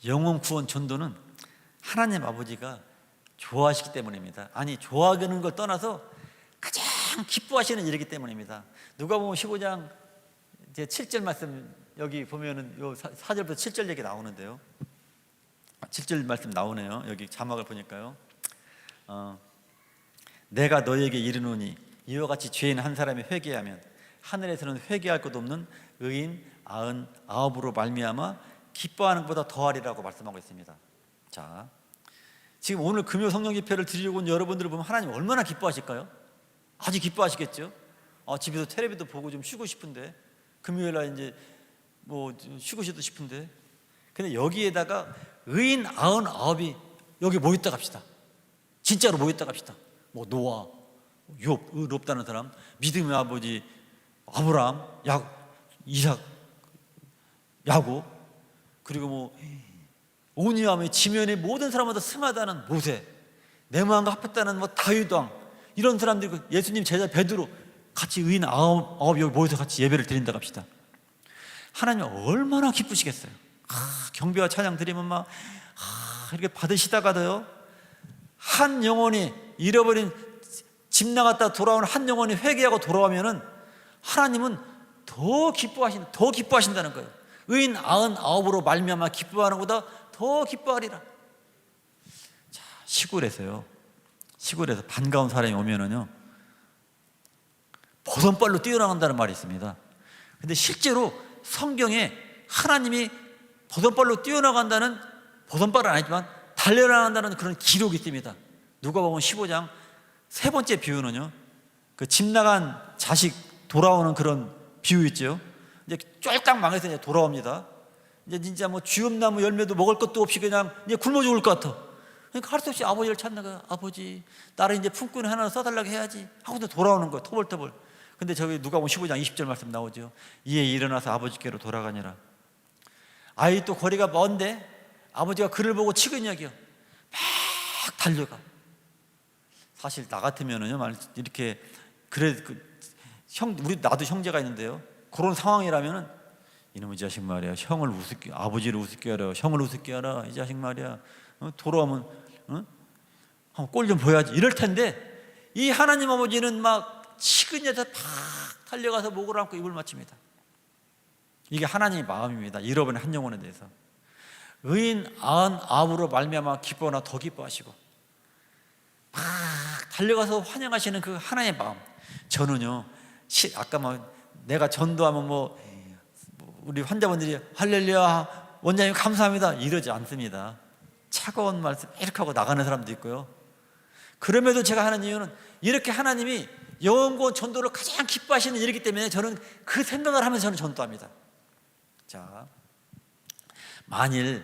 영혼 구원 전도는 하나님 아버지가 좋아하시기 때문입니다. 아니, 좋아하는 걸 떠나서 가장 기뻐하시는 일이기 때문입니다. 누가복음 15장 이제 7절 말씀, 여기 보면은 요 4절부터 7절 얘기 나오는데요. 7절 말씀 나오네요. 여기 자막을 보니까요. 내가 너에게 이르노니 이와 같이 죄인 한 사람이 회개하면 하늘에서는 회개할 것 없는 의인 99으로 말미암아 기뻐하는 것보다 더하리라고 말씀하고 있습니다. 자, 지금 오늘 금요 성령 집회를 드리려고 온 여러분들을 보면 하나님 얼마나 기뻐하실까요? 아주 기뻐하시겠죠? 집에서 텔레비도 보고 좀 쉬고 싶은데, 금요일 날 이제 뭐 쉬고 싶은데, 근데 여기에다가 의인 99이 여기 모였다 갑시다. 진짜로 모였다 갑시다. 뭐 노아, 욥, 의롭다는 사람, 믿음의 아버지 아브라함, 이삭, 야곱, 그리고 뭐 온유함의 지면의 모든 사람마다 승하다는 모세, 내 마음과 합했다는 뭐 다윗 왕, 이런 사람들이 예수님 제자 베드로 같이 의인 99 여기 모여서 같이 예배를 드린다 갑시다. 하나님 얼마나 기쁘시겠어요. 경배와 찬양 드리면 막 이렇게 받으시다가도요, 한 영혼이 잃어버린 집 나갔다 돌아오는 한 영혼이 회개하고 돌아오면은 하나님은 더 기뻐하신다는 거예요. 의인 99으로 말미암아 기뻐하는 것보다 더 기뻐하리라. 자, 시골에서 반가운 사람이 오면은요, 버선발로 뛰어나간다는 말이 있습니다. 근데 실제로 성경에 하나님이 버선발로 뛰어나간다는, 버선발은 아니지만 달려나간다는 그런 기록이 있습니다. 누가복음 15장 세 번째 비유는요, 그 집 나간 자식 돌아오는 그런 비유 있죠. 이제 쫄딱 망해서 이제 돌아옵니다. 이제 진짜 뭐 쥐엄나무 열매도 먹을 것도 없이 그냥 이제 굶어 죽을 것 같아. 그러니까 할 수 없이 아버지를 찾는 거야. 아버지, 나를 이제 품꾼 하나 써달라고 해야지 하고서 돌아오는 거야, 터벌터벌. 근데 저기 누가복음 15장 20절 말씀 나오죠. 이에 일어나서 아버지께로 돌아가니라. 아이 또 거리가 먼데 아버지가 그를 보고 치근역이요, 막 달려가. 사실 나 같으면은요, 이렇게 그래, 나도 형제가 있는데요, 그런 상황이라면은 이놈의 자식 말이야, 아버지를 우습게 하라, 형을 우습게 하라, 이 자식 말이야, 돌아오면 한번 꼴 좀 보여야지 이럴 텐데, 이 하나님 아버지는 막 치근해서 팍 달려가서 목을 안고 입을 맞춥니다. 이게 하나님의 마음입니다. 잃어버린 한 영혼에 대해서. 의인 99으로 말미암아 기뻐하나 더 기뻐하시고 막 달려가서 환영하시는 그 하나님의 마음. 저는요, 아까 뭐 내가 전도하면 뭐 우리 환자분들이 할렐루야 원장님 감사합니다 이러지 않습니다. 차가운 말씀 이렇게 하고 나가는 사람도 있고요. 그럼에도 제가 하는 이유는 이렇게 하나님이 영원구원 전도를 가장 기뻐하시는 일이기 때문에 저는 그 생각을 하면서 저는 전도합니다. 자, 만일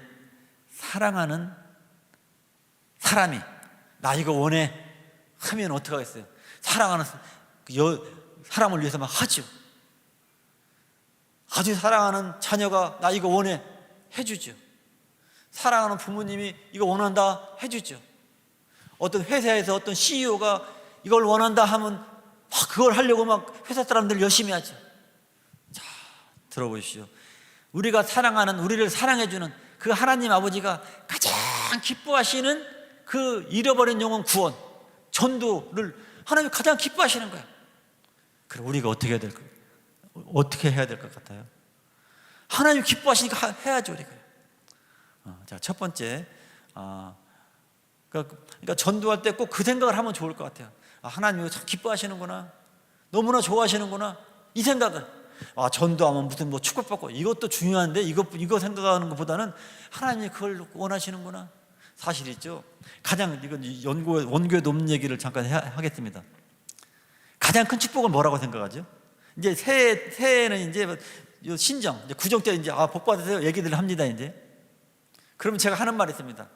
사랑하는 사람이 나 이거 원해 하면 어떡하겠어요? 사랑하는 사람을 위해서만 하죠. 아주 사랑하는 자녀가 나 이거 원해 해주죠. 사랑하는 부모님이 이거 원한다 해주죠. 어떤 회사에서 어떤 CEO가 이걸 원한다 하면 막 그걸 하려고 막 회사 사람들 열심히 하죠. 자, 들어보십시오. 우리가 사랑하는, 우리를 사랑해주는 그 하나님 아버지가 가장 기뻐하시는 그 잃어버린 영혼 구원, 전도를 하나님이 가장 기뻐하시는 거예요. 그럼 우리가 어떻게 해야 될 것 같아요? 하나님 기뻐하시니까 해야죠, 우리가. 자, 첫 번째, 그러니까 전도할 때 꼭 그 생각을 하면 좋을 것 같아요. 하나님이 참 기뻐하시는구나, 너무나 좋아하시는구나, 이 생각을. 전도하면 무슨 뭐 축복받고 이것도 중요한데 이거 생각하는 것보다는 하나님이 그걸 원하시는구나. 사실이죠. 가장 이건 원교의 논 얘기를 잠깐 하겠습니다. 가장 큰 축복은 뭐라고 생각하죠? 이제 새해에는 이제 신정, 이제 구정 때 이제 복 받으세요 얘기들을 합니다. 이제 그러면 제가 하는 말이 있습니다.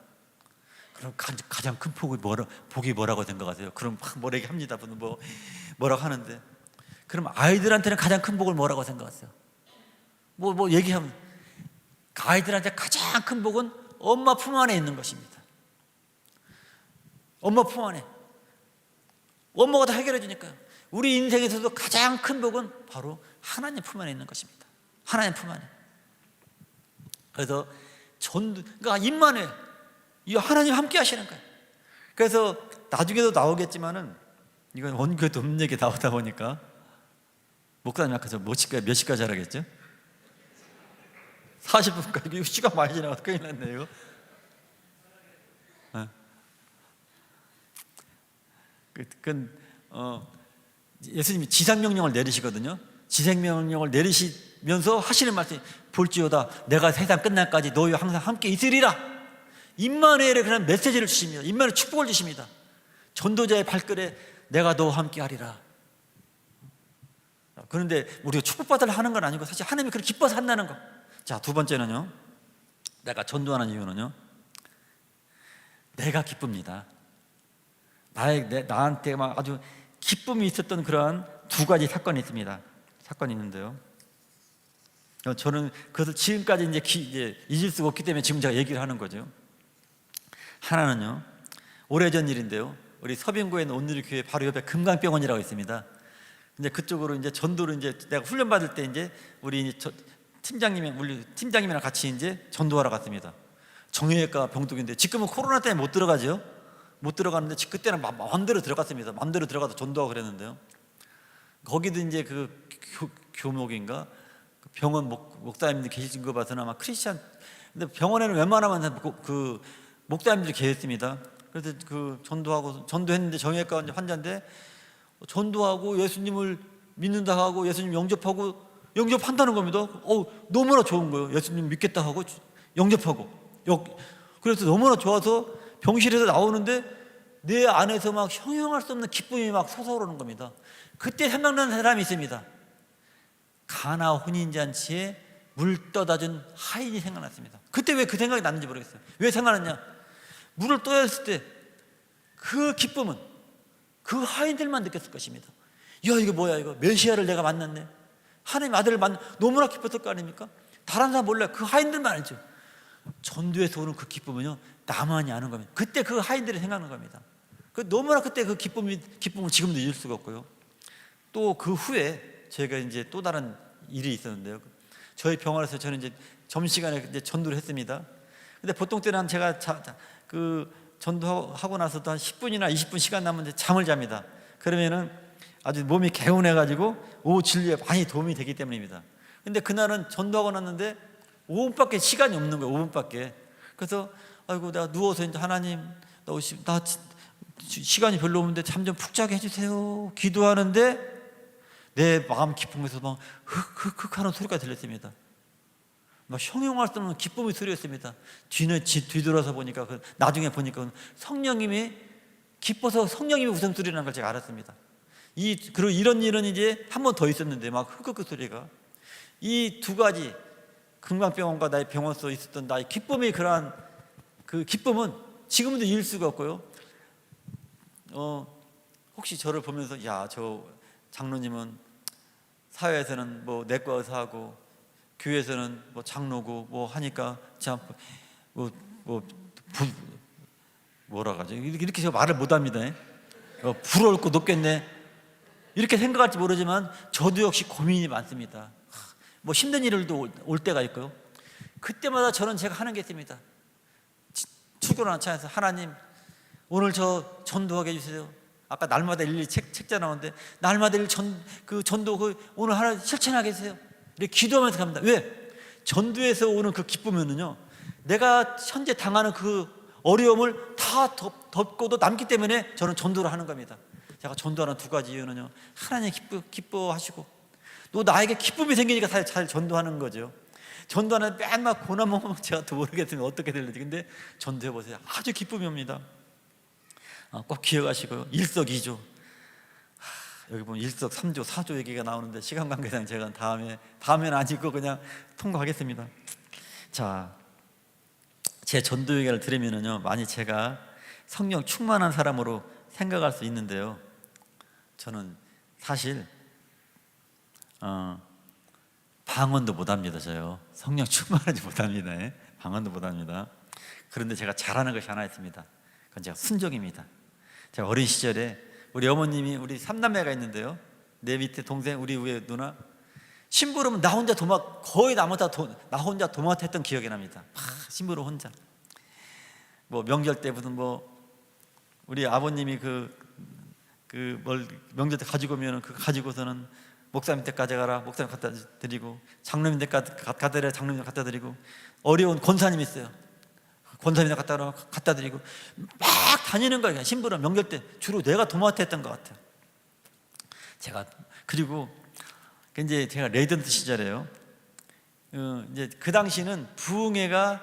그럼 가장 큰 복이 뭐라고 생각하세요? 그럼 막 뭐라 얘기합니다. 뭐라고 하는데, 그럼 아이들한테는 가장 큰 복을 뭐라고 생각하세요? 뭐 얘기하면 아이들한테 가장 큰 복은 엄마 품 안에 있는 것입니다. 엄마 품 안에 원모가 다 해결해 주니까요. 우리 인생에서도 가장 큰 복은 바로 하나님 품 안에 있는 것입니다. 하나님 품 안에. 그래서 그러니까 임만회, 이 하나님 함께 하시는 거예요. 그래서 나중에도 나오겠지만은 이건 원교회 돈 얘기 나오다 보니까 목사님 아까 몇 시까지 하라겠죠? 40분까지. 이거 시간 많이 지나가서 큰일 났네요. 예수님이 지상명령을 내리시거든요. 지상명령을 내리시면서 하시는 말씀이 볼지어다 내가 세상 끝날까지 너희와 항상 함께 있으리라. 임마누엘의 그런 메시지를 주십니다. 임마누엘 축복을 주십니다. 전도자의 발걸에 내가 너와 함께 하리라. 그런데 우리가 축복받으려 하는 건 아니고 사실 하나님이 그렇게 기뻐서 한다는 거. 자, 두 번째는요, 내가 전도하는 이유는요, 내가 기쁩니다. 나한테 막 아주 기쁨이 있었던 그러한 두 가지 사건이 있습니다. 사건이 있는데요, 저는 그것을 지금까지 이제 잊을 수가 없기 때문에 지금 제가 얘기를 하는 거죠. 하나는요, 오래전 일인데요, 우리 서빙구에 있는 온누리 교회 바로 옆에 금강병원이라고 있습니다. 근데 그쪽으로 이제 전도를 이제 내가 훈련 받을 때 이제 우리 팀장님이랑 같이 이제 전도하러 갔습니다. 정형외과 병동인데 지금은 코로나 때문에 못 들어가죠. 못 들어가는데 그때는 마음대로 들어갔습니다. 마음대로 들어가서 전도하고 그랬는데요. 거기도 이제 그 교목인가 병원 목사님들이 계신 거 봐서는 아마 크리스찬. 근데 병원에는 웬만하면 그 목사님들이 계셨습니다. 그래서 그 전도했는데 정형외과 환자인데 전도하고 예수님을 믿는다 하고 예수님 영접한다는 겁니다. 너무나 좋은 거예요. 예수님 믿겠다 하고 영접하고. 그래서 너무나 좋아서 병실에서 나오는데 내 안에서 막 형용할 수 없는 기쁨이 막 솟아오르는 겁니다. 그때 생각나는 사람이 있습니다. 가나 혼인잔치에 물 떠다 준 하인이 생각났습니다. 그때 왜 그 생각이 났는지 모르겠어요. 왜 생각났냐? 물을 떠였을 때 그 기쁨은 그 하인들만 느꼈을 것입니다. 야, 이거 뭐야, 이거 메시아를 내가 만났네, 하나님 아들을 너무나 기뻤을 거 아닙니까? 다른 사람 몰라요. 그 하인들만 알죠. 전도에서 오는 그 기쁨은요, 나만이 아는 겁니다. 그때 그 하인들이 생각나는 겁니다. 너무나 그때 그 기쁨을 지금도 잊을 수가 없고요. 또 그 후에 제가 이제 또 다른 일이 있었는데요. 저희 병원에서 저는 이제 점심시간에 이제 전도를 했습니다. 근데 보통 때는 제가 전도하고 나서도 한 10분이나 20분 시간 남으면 잠을 잡니다. 그러면은 아주 몸이 개운해가지고 오후 진료에 많이 도움이 되기 때문입니다. 근데 그날은 전도하고 났는데 5분밖에 시간이 없는 거예요. 5분밖에. 그래서 아이고, 내가 누워서 이제 하나님, 나 시간이 별로 없는데 잠 좀 푹 자게 해주세요 기도하는데 내 마음 깊은에서 막 흑흑흑 하는 소리가 들렸습니다. 막 형용할 수 없는 기쁨의 소리였습니다. 뒤돌아서 보니까 나중에 보니까 성령님이 기뻐서 성령님이 웃음소리라는 걸 제가 알았습니다. 그리고 이런 일은 이제 한 번 더 있었는데 막 흑흑흑 소리가, 이 두 가지 금강병원과 나의 병원에서 있었던 나의 기쁨이, 그러한 그 기쁨은 지금도 잃을 수가 없고요. 혹시 저를 보면서 야, 저 장로님은 사회에서는 뭐 내과 의사하고 교회에서는 뭐 장로고 뭐 하니까 참 뭐라 하죠? 이렇게 제가 말을 못합니다. 부러울 거 높겠네, 이렇게 생각할지 모르지만 저도 역시 고민이 많습니다. 뭐 힘든 일도 올 때가 있고요. 그때마다 제가 하는 게 있습니다. 출근하는 차에서 하나님, 오늘 저 전도하게 해주세요. 아까 날마다 일일이 책자 나오는데 날마다 전도 오늘 하나 실천하게 해주세요. 이렇게 기도하면서 갑니다. 왜? 전도에서 오는 그 기쁨은요, 내가 현재 당하는 그 어려움을 다 덮고도 남기 때문에 저는 전도를 하는 겁니다. 제가 전도하는 두 가지 이유는요, 하나님 기뻐하시고 또 나에게 기쁨이 생기니까 잘 전도하는 거죠. 전도하는 맨날 고난 먹으면 제가 또 모르겠으면 어떻게 될지. 근데 전도해 보세요. 아주 기쁨이 옵니다. 꼭 기억하시고요. 일석이조. 여기 보면 일석삼조, 사조 얘기가 나오는데 시간 관계상 제가 다음에는 아니고 그냥 통과하겠습니다. 자, 제 전도 얘기를 들으면요, 많이 제가 성령 충만한 사람으로 생각할 수 있는데요, 저는 사실 방언도 못합니다. 저요, 성령 충만하지 못합니다. 방언도 못합니다. 그런데 제가 잘하는 것이 하나 있습니다. 그건 제가 순종입니다. 제가 어린 시절에 우리 어머님이 우리 3남매가 있는데요. 내 밑에 동생, 우리 위에 누나. 심부름은 나 혼자 거의 나 혼자 도맡았던 기억이 납니다. 심부름 혼자. 뭐 명절 때부터 뭐 우리 아버님이 뭘 명절 때 가지고 오면 그거 가지고서는 목사님 댁 가져가라, 목사님 갖다 드리고, 장로님 댁 갖다 드려, 장로님 갖다 드리고, 어려운 권사님 있어요. 권사님 갖다 드리고 막 다니는 거예요. 심부름 명절 때 주로 내가 도맡았던 것 같아요. 그리고 이제 제가 레이던트 시절에요. 이제 그 당시는 부흥회가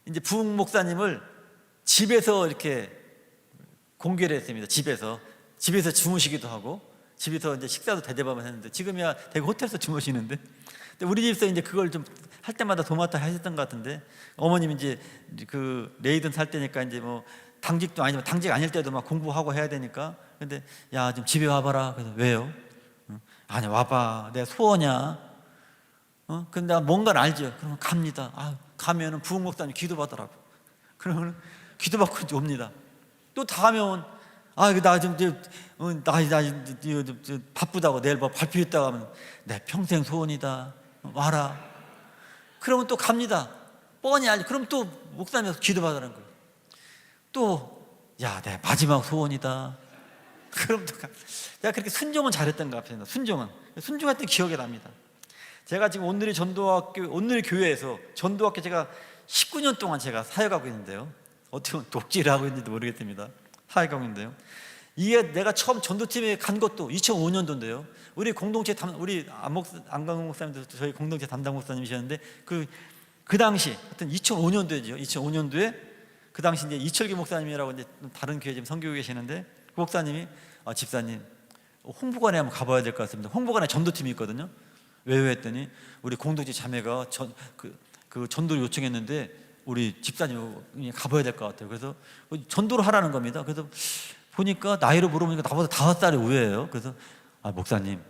이제 부흥 목사님을 집에서 이렇게 공개를 했습니다. 집에서 주무시기도 하고, 집에서 이제 식사도 대접하면 했는데, 지금이야 대개 호텔에서 주무시는데, 근데 우리 집에서 이제 그걸 좀 할 때마다 도맡아 하셨던 것 같은데, 어머님이 이제 그 레이든 살 때니까 이제 뭐 당직도 아니지만 당직 아닐 때도 막 공부하고 해야 되니까, 근데 야 좀 집에 와봐라. 그래서 왜요? 아니 와봐, 내 소원이야. 근데 뭔가를 알죠. 그러면 갑니다. 가면은 부흥 목사님 기도받으라고. 그러면 기도받고 이제 옵니다. 또 다음에 나 바쁘다고 내일 뭐 발표 있다고 하면 내 평생 소원이다. 와라. 그러면 또 갑니다. 뻔히 알죠. 그럼 또 목사님에서 기도받으라는 거예요. 또 내 마지막 소원이다. 그럼 또 내가 그렇게 순종은 잘했던 것 같습니다. 순종했던 기억이 납니다. 제가 지금 온누리 교회에서 전도학교 제가 19년 동안 제가 사역하고 있는데요. 어떻게 보면 독지를 하고 있는지도 모르겠습니다. 사역하고 있는데요. 이게 내가 처음 전도팀에 간 것도 2005년도인데요. 우리 공동체 우리 안광훈 목사님도 저희 공동체 담당 목사님이셨는데 그 당시 하여튼 2005년도죠. 2005년도에 그 당시 이제 이철기 목사님이라고 이제 다른 교회 지금 선교에 계시는데, 그 목사님이 집사님 홍보관에 한번 가봐야 될 것 같습니다. 홍보관에 전도팀이 있거든요. 왜요 했더니 우리 공동체 자매가 그 전도를 요청했는데 우리 집사님이 가봐야 될 것 같아요. 그래서 전도를 하라는 겁니다. 그래서 보니까 나이로 물어보니까 나보다 5살이 우회예요. 그래서 목사님,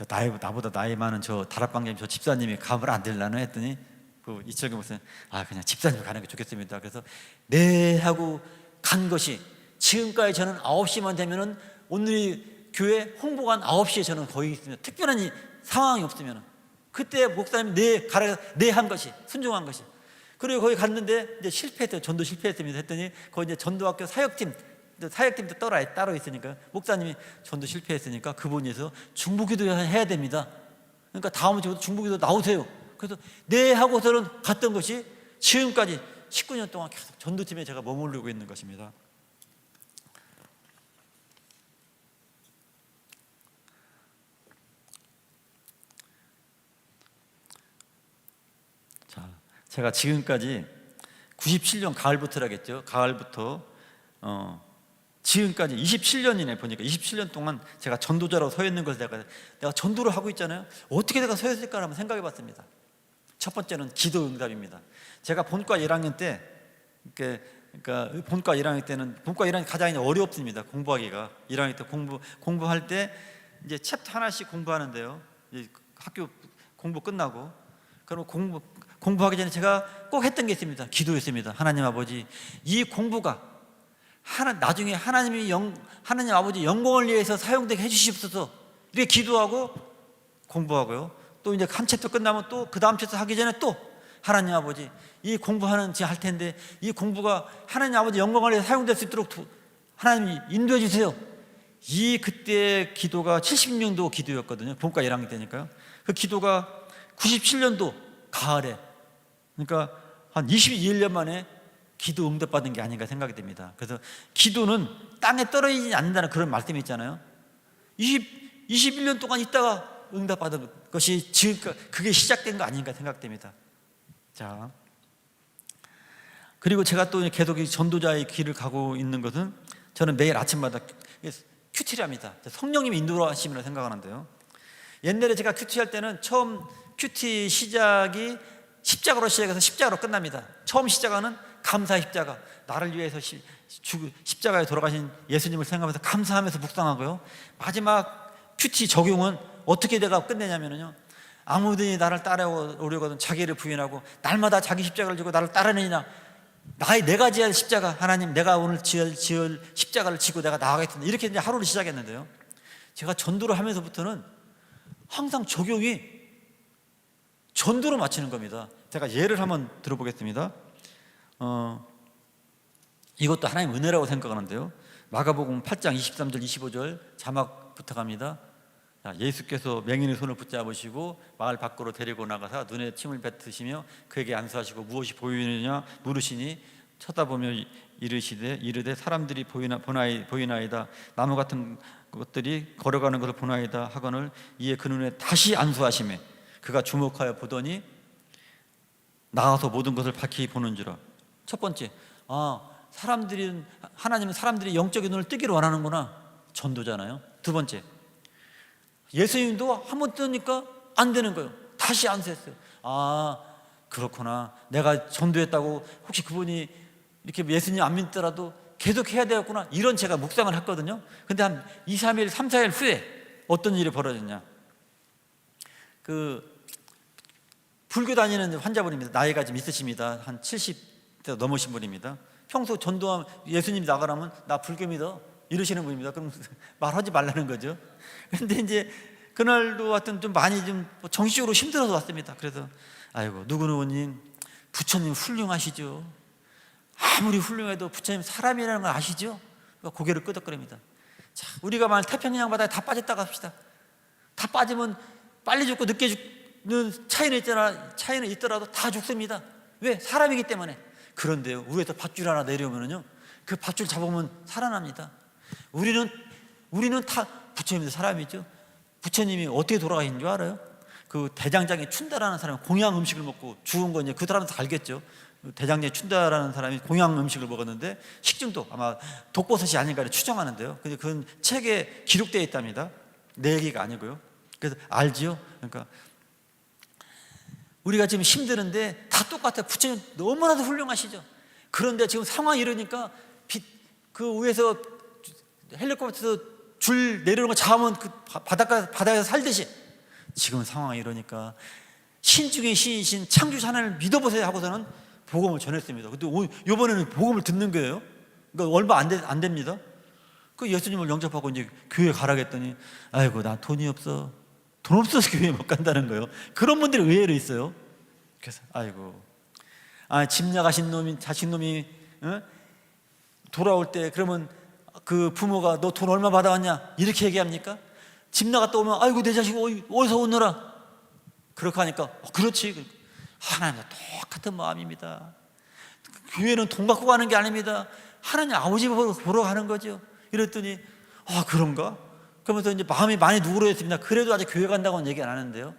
나보다 나이 많은 저 다락방님 저 집사님이 가면 안 되려나 했더니 그 이철규 목사님 그냥 집사님이 가는 게 좋겠습니다. 그래서 네 하고 간 것이, 지금까지 저는 9시만 되면은 오늘 교회 홍보관 9시에 저는 거의 있습니다. 특별한 상황이 없으면 그때 목사님 네 한 것이, 순종한 것이. 그리고 거기 갔는데 이제 실패했어요. 전도 실패했습니다. 했더니 거기 이제 전도학교 사역팀도 따로 있으니까 목사님이 전도 실패했으니까 그분이서 중보기도 해야 됩니다. 그러니까 다음 주부터 중보기도 나오세요. 그래서 네 하고서는 갔던 것이 지금까지 19년 동안 계속 전도팀에 제가 머무르고 있는 것입니다. 제가 지금까지 97년 가을부터라겠죠. 가을부터 지금까지 27년이네 보니까 27년 동안 제가 전도자로 서 있는 것을 내가 전도를 하고 있잖아요. 어떻게 내가 서 있을까 한번 생각해 봤습니다. 첫 번째는 기도 응답입니다. 제가 본과 1학년 때, 그러니까 본과 1학년 때는 본과 1학년 가장 어렵습니다. 공부하기가. 1학년 때 공부할 때 이제 챕터 하나씩 공부하는데요. 이제 학교 공부 끝나고 그럼 공부하기 전에 제가 꼭 했던 게 있습니다. 기도했습니다. 하나님 아버지, 이 공부가 나중에 하나님 아버지 영광을 위해서 사용되게 해주시옵소서. 이렇게 기도하고 공부하고요. 또 이제 한 챕터 끝나면 또 그 다음 챕터 하기 전에 또 하나님 아버지, 이 공부하는 제가 할 텐데 이 공부가 하나님 아버지 영광을 위해서 사용될 수 있도록 하나님이 인도해 주세요. 그때 기도가 76년도 기도였거든요. 본과 1학년 때니까요. 그 기도가 97년도 가을에, 그러니까 한 21년 만에 기도 응답받은 게 아닌가 생각이 됩니다. 그래서 기도는 땅에 떨어지지 않는다는 그런 말씀이 있잖아요. 21년 동안 있다가 응답받은 것이 지금까지 그게 시작된 거 아닌가 생각됩니다. 자, 그리고 제가 또 계속 이 전도자의 길을 가고 있는 것은 저는 매일 아침마다 큐티를 합니다. 성령님이 인도하심이라고 생각하는데요. 옛날에 제가 큐티 할 때는 처음 큐티 시작이 십자가로 시작해서 십자가로 끝납니다. 처음 시작하는 감사 십자가, 나를 위해서 십자가에 돌아가신 예수님을 생각하면서 감사하면서 묵상하고요. 마지막 큐티 적용은 어떻게 내가 끝내냐면요, 아무든지 나를 따라오려거든 자기를 부인하고 날마다 자기 십자가를 지고 나를 따르느니라, 내가 지어야 할 십자가, 하나님 내가 오늘 지을 십자가를 지고 내가 나아가겠습니다. 이렇게 이제 하루를 시작했는데요. 제가 전도를 하면서부터는 항상 적용이 전도로 맞추는 겁니다. 제가 예를 한번 들어보겠습니다. 이것도 하나님의 은혜라고 생각하는데요. 마가복음 8장 23절 25절 자막 부탁합니다. 예수께서 맹인의 손을 붙잡으시고 마을 밖으로 데리고 나가사 눈에 침을 뱉으시며 그에게 안수하시고 무엇이 보이느냐 물으시니 쳐다보며 이르되 사람들이 보이나이다. 나무 같은 것들이 걸어가는 것을 보나이다 하거늘 이에 그 눈에 다시 안수하시매 그가 주목하여 보더니 나가서 모든 것을 밝히 보는지라. 첫 번째, 하나님은 사람들이 영적인 눈을 뜨기를 원하는구나. 전도잖아요. 두 번째, 예수님도 한 번 뜨니까 안 되는 거예요. 다시 안수했어요. 그렇구나. 내가 전도했다고 혹시 그분이 이렇게 예수님 안 믿더라도 계속 해야 되겠구나. 이런 제가 묵상을 했거든요. 근데 한 2, 3일, 3, 4일 후에 어떤 일이 벌어졌냐. 불교 다니는 환자분입니다. 나이가 좀 있으십니다. 한 70대 넘으신 분입니다. 평소 전도하면 예수님 나가라면 나 불교 믿어 이러시는 분입니다. 그럼 말하지 말라는 거죠. 근데 이제 그날도 하여튼 좀 많이 좀 정신적으로 힘들어서 왔습니다. 그래서 아이고 누구누구님 부처님 훌륭하시죠. 아무리 훌륭해도 부처님 사람이라는 걸 아시죠? 그러니까 고개를 끄덕거립니다. 자, 우리가 만약 태평양 바다에 다 빠졌다고 합시다. 다 빠지면 빨리 죽고 늦게 죽는 차이는 있더라도 다 죽습니다. 왜? 사람이기 때문에. 그런데요, 위에서 밧줄 하나 내려오면요, 그 밧줄 잡으면 살아납니다. 우리는 다 부처님도 사람이죠. 부처님이 어떻게 돌아가신 줄 알아요? 그 대장장이 춘다라는 사람이 공양 음식을 먹고 죽은 건 이제 그 사람도 알겠죠. 대장장이 춘다라는 사람이 공양 음식을 먹었는데 식중독, 아마 독버섯이 아닌가를 추정하는데요. 근데 그건 책에 기록되어 있답니다. 내 얘기가 아니고요. 그래서 알지요. 그러니까 우리가 지금 힘드는데 다 똑같아요. 부처님 너무나도 훌륭하시죠. 그런데 지금 상황이 이러니까 그 위에서 헬리콥터에서 줄 내려오는 거 잡으면 그 바다에서 살듯이 지금 상황이 이러니까 신 중에 신이신 창조주 하나님을 믿어보세요 하고서는 복음을 전했습니다. 근데 이번에는 복음을 듣는 거예요. 그러니까 얼마 안 됩니다. 그 예수님을 영접하고 이제 교회 가라고 했더니 아이고 나 돈이 없어. 돈 없어서 교회 못 간다는 거예요. 그런 분들이 의외로 있어요. 그래서 아이고 집 나가신 놈이 자식 놈이 돌아올 때 그러면 그 부모가 너 돈 얼마 받아왔냐 이렇게 얘기합니까? 집 나갔다 오면 아이고 내 자식 어디서 오느라 그렇게 하니까 그렇지. 하나님과 똑같은 마음입니다. 교회는 돈 갖고 가는 게 아닙니다. 하나님 아버지 보러 가는 거죠. 이랬더니 그런가? 그러면서 이제 마음이 많이 누그러졌습니다. 그래도 아직 교회 간다고는 얘기 안 하는데요.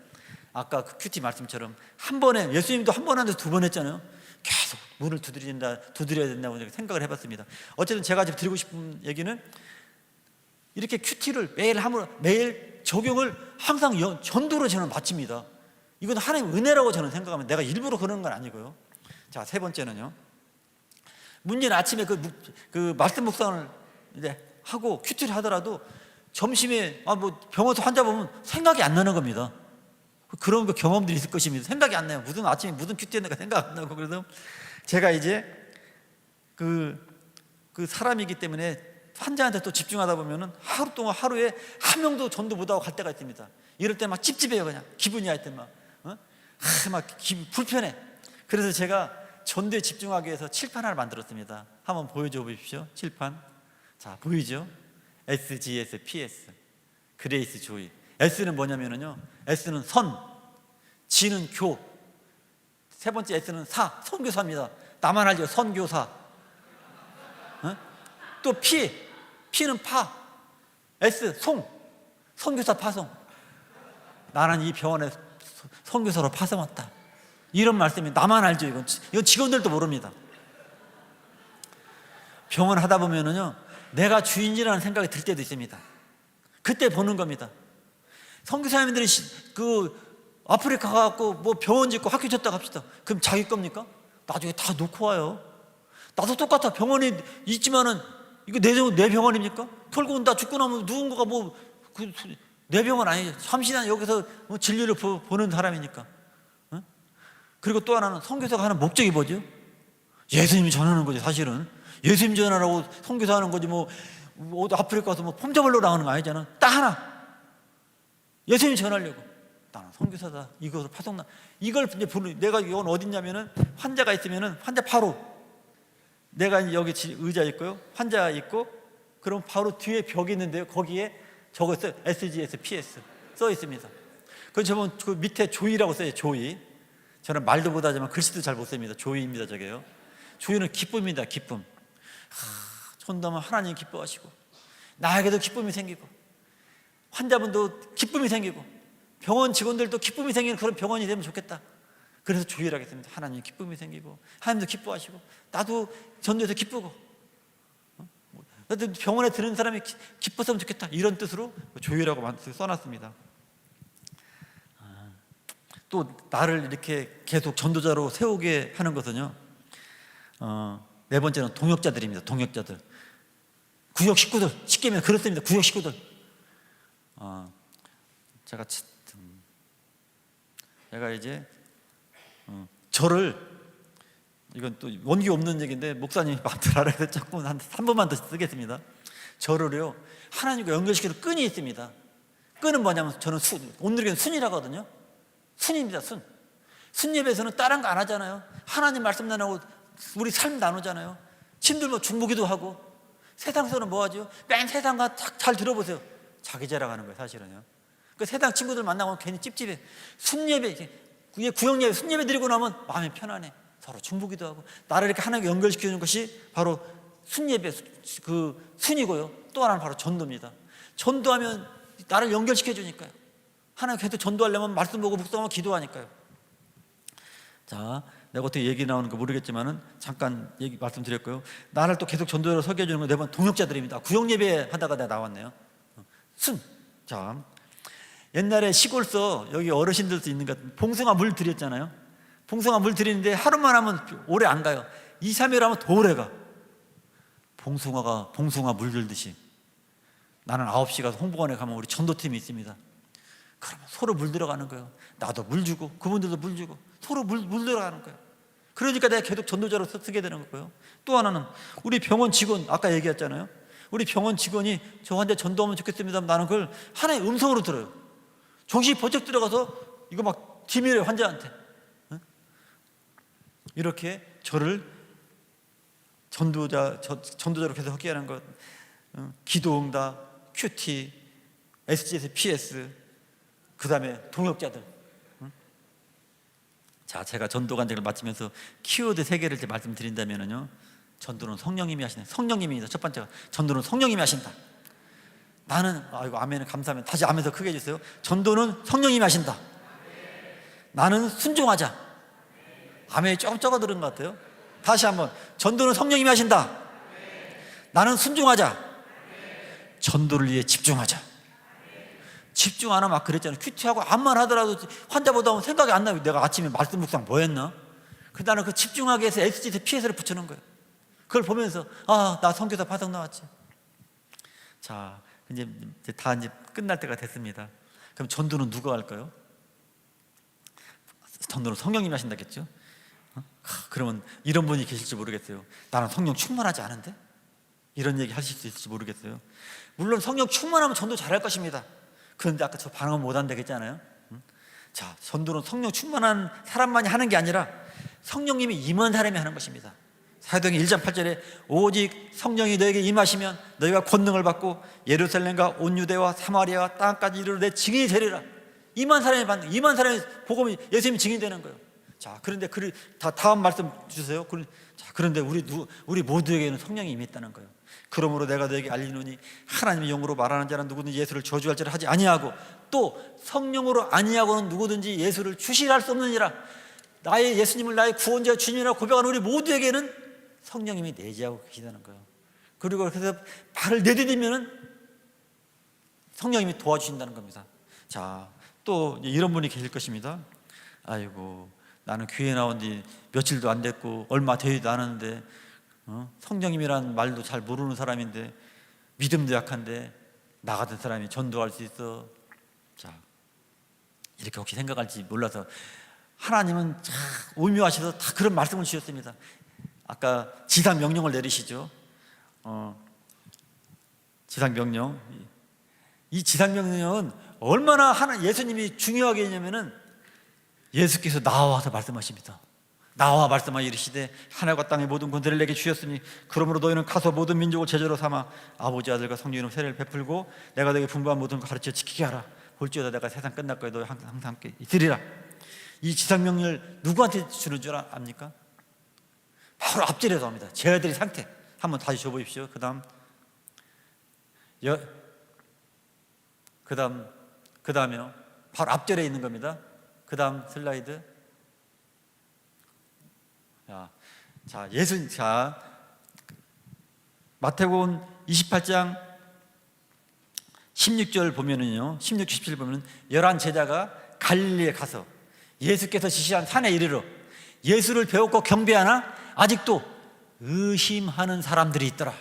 아까 그 큐티 말씀처럼 한 번에 예수님도 한 번 하는데 두 번 했잖아요. 계속 문을 두드려야 된다고 생각을 해봤습니다. 어쨌든 제가 지금 드리고 싶은 얘기는 이렇게 큐티를 매일 적용을 항상 전도로 저는 마칩니다. 이건 하나님의 은혜라고 저는 생각하면 내가 일부러 그러는 건 아니고요. 자, 세 번째는요. 문제는 아침에 그 말씀 묵상을 이제 하고 큐티를 하더라도 점심에 병원에서 환자 보면 생각이 안 나는 겁니다. 그런 경험들이 있을 것입니다. 생각이 안 나요. 아침에 무슨 큐티했는가 생각 안 나고. 그래서 제가 이제 그 사람이기 때문에 환자한테 또 집중하다 보면은 하루 동안 하루에 한 명도 전도 못하고 갈 때가 있습니다. 이럴 때 막 찝찝해요. 그냥 기분이 하여튼 불편해. 그래서 제가 전도에 집중하기 위해서 칠판 하나를 만들었습니다. 한번 보여줘 보십시오. 칠판. 자, 보이죠? SGS, PS, 그레이스 조이. S는 뭐냐면요, S는 선, G는 교, 세 번째 S는 사, 선교사입니다. 나만 알죠? 선교사. 또 P는 파, S, 송, 선교사 파송. 나는 이 병원에 선교사로 파송 왔다. 이런 말씀이 나만 알죠. 이건 직원들도 모릅니다. 병원 하다 보면은요, 내가 주인이라는 생각이 들 때도 있습니다. 그때 보는 겁니다. 선교사님들이 아프리카 가갖고 병원 짓고 학교 졌다고 합시다. 그럼 자기 겁니까? 나중에 다 놓고 와요. 나도 똑같아. 병원이 있지만은 이거 내 병원입니까? 털고 온다 죽고 나면 누군가가 내 병원 아니죠. 잠시나 여기서 진료를 보는 사람이니까. 그리고 또 하나는 선교사가 하는 목적이 뭐죠? 예수님이 전하는 거지. 사실은 예수님 전하라고 선교사 하는 거지. 뭐 어디 아프리카 가서 뭐 폼잡으러 나가는 거 아니잖아. 딱 하나, 예수님 전하려고. 나는 선교사다. 이것을 파송나. 이걸 이제 내가 이건 어딨냐면은, 환자가 있으면은 환자 바로, 내가 여기 의자 있고요, 환자 있고, 그럼 바로 뒤에 벽이 있는데요, 거기에 적었어요. SGS, PS 써 있습니다. 그 저번 그 밑에 조이라고 써요. 조이. 저는 말도 못하지만 글씨도 잘 못 씁니다. 조이입니다. 저게요. 조이는 기쁨입니다. 기쁨. 전도하면 하나님 기뻐하시고, 나에게도 기쁨이 생기고, 환자분도 기쁨이 생기고, 병원 직원들도 기쁨이 생기는 그런 병원이 되면 좋겠다. 그래서 조이라고 했습니다. 하나님 기쁨이 생기고, 하나님도 기뻐하시고, 나도 전도해서 기쁘고, 나도 병원에 드는 사람이 기뻤으면 좋겠다. 이런 뜻으로 조이라고 써놨습니다. 또 나를 이렇게 계속 전도자로 세우게 하는 것은요, 네 번째는 동역자들입니다. 동역자들. 구역 식구들. 쉽게 말하면 그렇습니다. 구역 식구들. 제가 이제 저를, 이건 또 원기 없는 얘기인데 목사님이 마음대로 알아야 돼. 조금 한 3분만 더 쓰겠습니다. 저를요, 하나님과 연결시키는 끈이 있습니다. 끈은 뭐냐면, 저는 오늘은 순이라고 하거든요. 순입니다. 순 예배에서는 다른 거 안 하잖아요. 하나님 말씀 나누고 우리 삶 나누잖아요. 힘들면 중보기도 하고. 세상에서는 뭐 하죠? 맨 세상과 잘 들어보세요. 자기 자랑하는 거예요, 사실은요. 그 세상 친구들 만나면 괜히 찝찝해. 순예배, 구역예배, 순예배 드리고 나면 마음이 편안해. 서로 중보기도 하고. 나를 이렇게 하나님께 연결시키는 것이 바로 순예배, 그 순이고요. 또 하나는 바로 전도입니다. 전도하면 나를 연결시켜 주니까요. 하나님 계속 전도하려면 말씀 보고 묵상하고 기도하니까요. 자, 내가 어떻게 얘기 나오는 거 모르겠지만은 잠깐 얘기 말씀드렸고요. 나를 또 계속 전도자로 서게 해주는 건 네 번 동역자들입니다. 구역 예배 하다가 내가 나왔네요. 순. 자, 옛날에 시골서 여기 어르신들도 있는 것 같은, 봉숭아 물 드렸잖아요. 봉숭아 물 드리는데 하루만 하면 오래 안 가요. 2, 3일 하면 더 오래 가. 봉숭아 물 들듯이 나는 9시 가서 홍보관에 가면 우리 전도팀이 있습니다. 그러면 서로 물 들어가는 거예요. 나도 물 주고 그분들도 물 주고 서로 물 들어가는 거예요. 그러니까 내가 계속 전도자로 쓰게 되는 거고요. 또 하나는 우리 병원 직원, 아까 얘기했잖아요. 우리 병원 직원이 저 환자 전도하면 좋겠습니다. 나는 그걸 하나의 음성으로 들어요. 정신이 번쩍 들어가서 이거 막 비밀해요, 환자한테. 이렇게 저를 전도자로 계속 하게 하는 것. 기도응답, 큐티, SGS, PS, 그 다음에 동역자들. 자, 제가 전도 간증을 마치면서 키워드 3개를 말씀드린다면요, 전도는 성령님이 하시네. 성령님입니다. 첫 번째가 전도는 성령님이 하신다. 나는, 아이고, 아멘은 감사합니다. 다시 아멘 더 크게 해주세요. 전도는 성령님이 하신다. 나는 순종하자. 아멘이 조금 적어 들은 것 같아요. 다시 한번, 전도는 성령님이 하신다. 나는 순종하자. 전도를 위해 집중하자. 집중 안 하면 막 그랬잖아요. 큐티하고 암만 하더라도 환자보다 하면 생각이 안 나요. 내가 아침에 말씀 묵상 뭐 했나? 그 나는 그 집중하게 해서 SGS, PS를 붙여놓은 거예요. 그걸 보면서, 나 선교사 파송 나왔지. 자, 이제 다 이제 끝날 때가 됐습니다. 그럼 전도는 누가 할까요? 전도는 성령님이 하신다겠죠? 그러면 이런 분이 계실지 모르겠어요. 나는 성령 충만하지 않은데? 이런 얘기 하실 수 있을지 모르겠어요. 물론 성령 충만하면 전도 잘할 것입니다. 그런데 아까 저 반응은 못한다고 했잖아요. 자, 전도는 성령 충만한 사람만이 하는 게 아니라 성령님이 임한 사람이 하는 것입니다. 사도행전 1장 8절에 오직 성령이 너에게 임하시면 너희가 권능을 받고 예루살렘과 온 유대와 사마리아와 땅까지 이르러 내 증인이 되리라. 임한 사람이 받는, 임한 사람이 복음이 예수님이 증인이 되는 거예요. 자, 그런데 다음 말씀 주세요. 자, 그런데 우리 모두에게는 성령이 임했다는 거예요. 그러므로 내가 너에게 알리노니 하나님의 영으로 말하는 자는 누구든지 예수를 저주할 자를 하지 아니하고 또 성령으로 아니하고는 누구든지 예수를 주시할 수 없느니라. 나의 예수님을 나의 구원자 주님이라 고백하는 우리 모두에게는 성령님이 내재하고 계시다는 거예요. 그리고 그래서 발을 내디디면은 성령님이 도와주신다는 겁니다. 자, 또 이런 분이 계실 것입니다. 아이고, 나는 교회 나온 지 며칠도 안 됐고 얼마 되지도 않았는데 성령님이란 말도 잘 모르는 사람인데 믿음도 약한데 나 같은 사람이 전도할 수 있어. 자, 이렇게 혹시 생각할지 몰라서 하나님은 참 오묘하셔서 다 그런 말씀을 주셨습니다. 아까 지상 명령을 내리시죠. 지상 명령. 이 지상 명령은 얼마나 예수님이 중요하게 했냐면은 예수께서 나와서 말씀하십니다. 나와 말씀하여 이르시되 하늘과 땅의 모든 권세를 내게 주셨으니 그러므로 너희는 가서 모든 민족을 제자로 삼아 아버지 아들과 성령으로 세례를 베풀고 내가 너에게 분부한 모든 걸 가르쳐 지키게 하라. 볼지어다 내가 세상 끝날까지 너희 항상 함께 있으리라. 이 지상명령을 누구한테 주는 줄 압니까? 바로 앞절에서 합니다. 제자들의 상태 한번 다시 줘보십시오. 그 다음에요. 바로 앞절에 있는 겁니다. 그 다음 슬라이드. 마태복음 28장 16절 보면은요, 16, 17 보면은 11 제자가 갈릴리에 가서 예수께서 지시한 산에 이르러 예수를 배웠고 경배하나 아직도 의심하는 사람들이 있더라.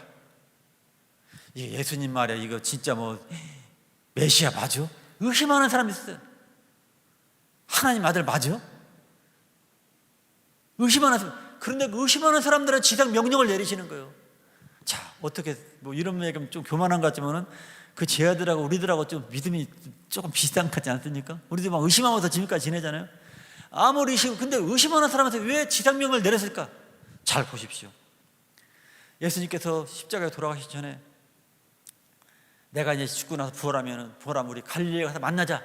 이 예수님 말이야, 이거 진짜 뭐 메시아 맞아? 의심하는 사람이 있어요. 하나님 아들 맞아? 의심하는 사람. 그런데 의심하는 사람들은 지상 명령을 내리시는 거예요. 자, 어떻게 뭐 이런 얘기하면 좀 교만한 것 같지만은 그 제자들하고 우리들하고 좀 믿음이 조금 비슷한 것 같지 않습니까? 우리도 막 의심하면서 지금까지 지내잖아요. 아무리 근데 의심하는 사람한테 왜 지상 명령을 내렸을까? 잘 보십시오. 예수님께서 십자가에 돌아가시기 전에 내가 이제 죽고 나서 부활하면 우리 갈릴리에 가서 만나자,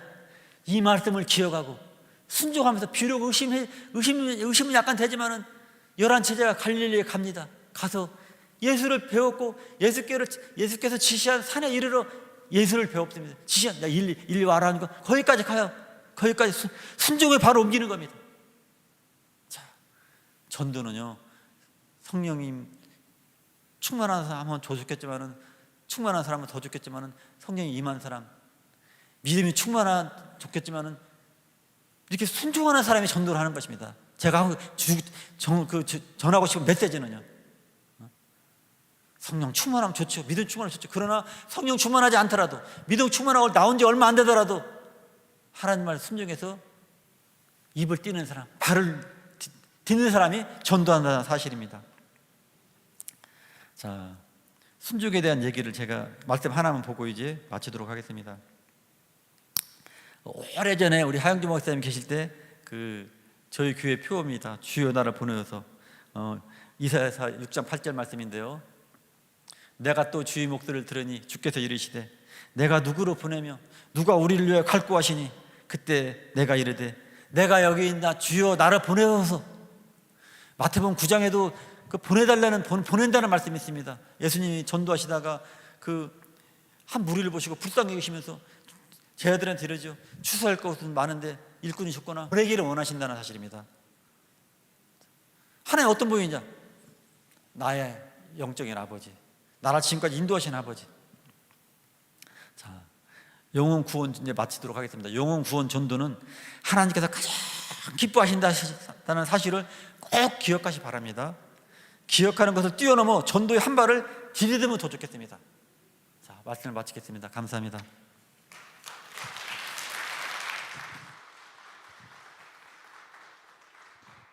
이 말씀을 기억하고 순종하면서 비록 의심은 약간 되지만은 11 제자가 갈릴리에 갑니다. 가서 예수를 배웠고 예수께서 지시한 산에 이르러 예수를 배웠습니다. 지시한 나 일리 와라 하니까 거기까지 가요. 거기까지 순종에 바로 옮기는 겁니다. 자, 전도는요, 성령님 충만한 사람은 더 좋겠지만은 충만한 사람은 더 좋겠지만은 성령이 임한 사람, 믿음이 좋겠지만은 이렇게 순종하는 사람이 전도를 하는 것입니다. 제가 전하고 싶은 메시지는요, 성령 충만하면 좋죠. 믿음 충만하면 좋죠. 그러나 성령 충만하지 않더라도, 믿음 충만하고 나온 지 얼마 안 되더라도 하나님 말 순종해서 입을 띄는 사람, 발을 딛는 사람이 전도한다는 사실입니다. 자, 순종에 대한 얘기를 제가 말씀 하나만 보고 이제 마치도록 하겠습니다. 오래전에 우리 하영주 목사님 계실 때 저희 교회 표어입니다. 주여 나를 보내어서, 이사야서 6장 8절 말씀인데요. 내가 또 주의 목소리를 들으니 주께서 이르시되 내가 누구로 보내며 누가 우리를 위하여 갈구 하시니 그때 내가 이르되 내가 여기 있나 주여 나를 보내어서. 마태복음 9장에도 보낸다는 말씀이 있습니다. 예수님이 전도하시다가 한 무리를 보시고 불쌍히 여기시면서 제자들한테 이러죠. 추수할 것은 많은데 일꾼이 적거나 보내기를 원하신다는 사실입니다. 하나님 어떤 분이냐? 나의 영적인 아버지, 나를 지금까지 인도하신 아버지. 자, 영혼 구원 이제 마치도록 하겠습니다. 영혼 구원 전도는 하나님께서 가장 기뻐하신다는 사실을 꼭 기억하시 바랍니다. 기억하는 것을 뛰어넘어 전도의 한 발을 디디으면 더 좋겠습니다. 자, 말씀을 마치겠습니다. 감사합니다.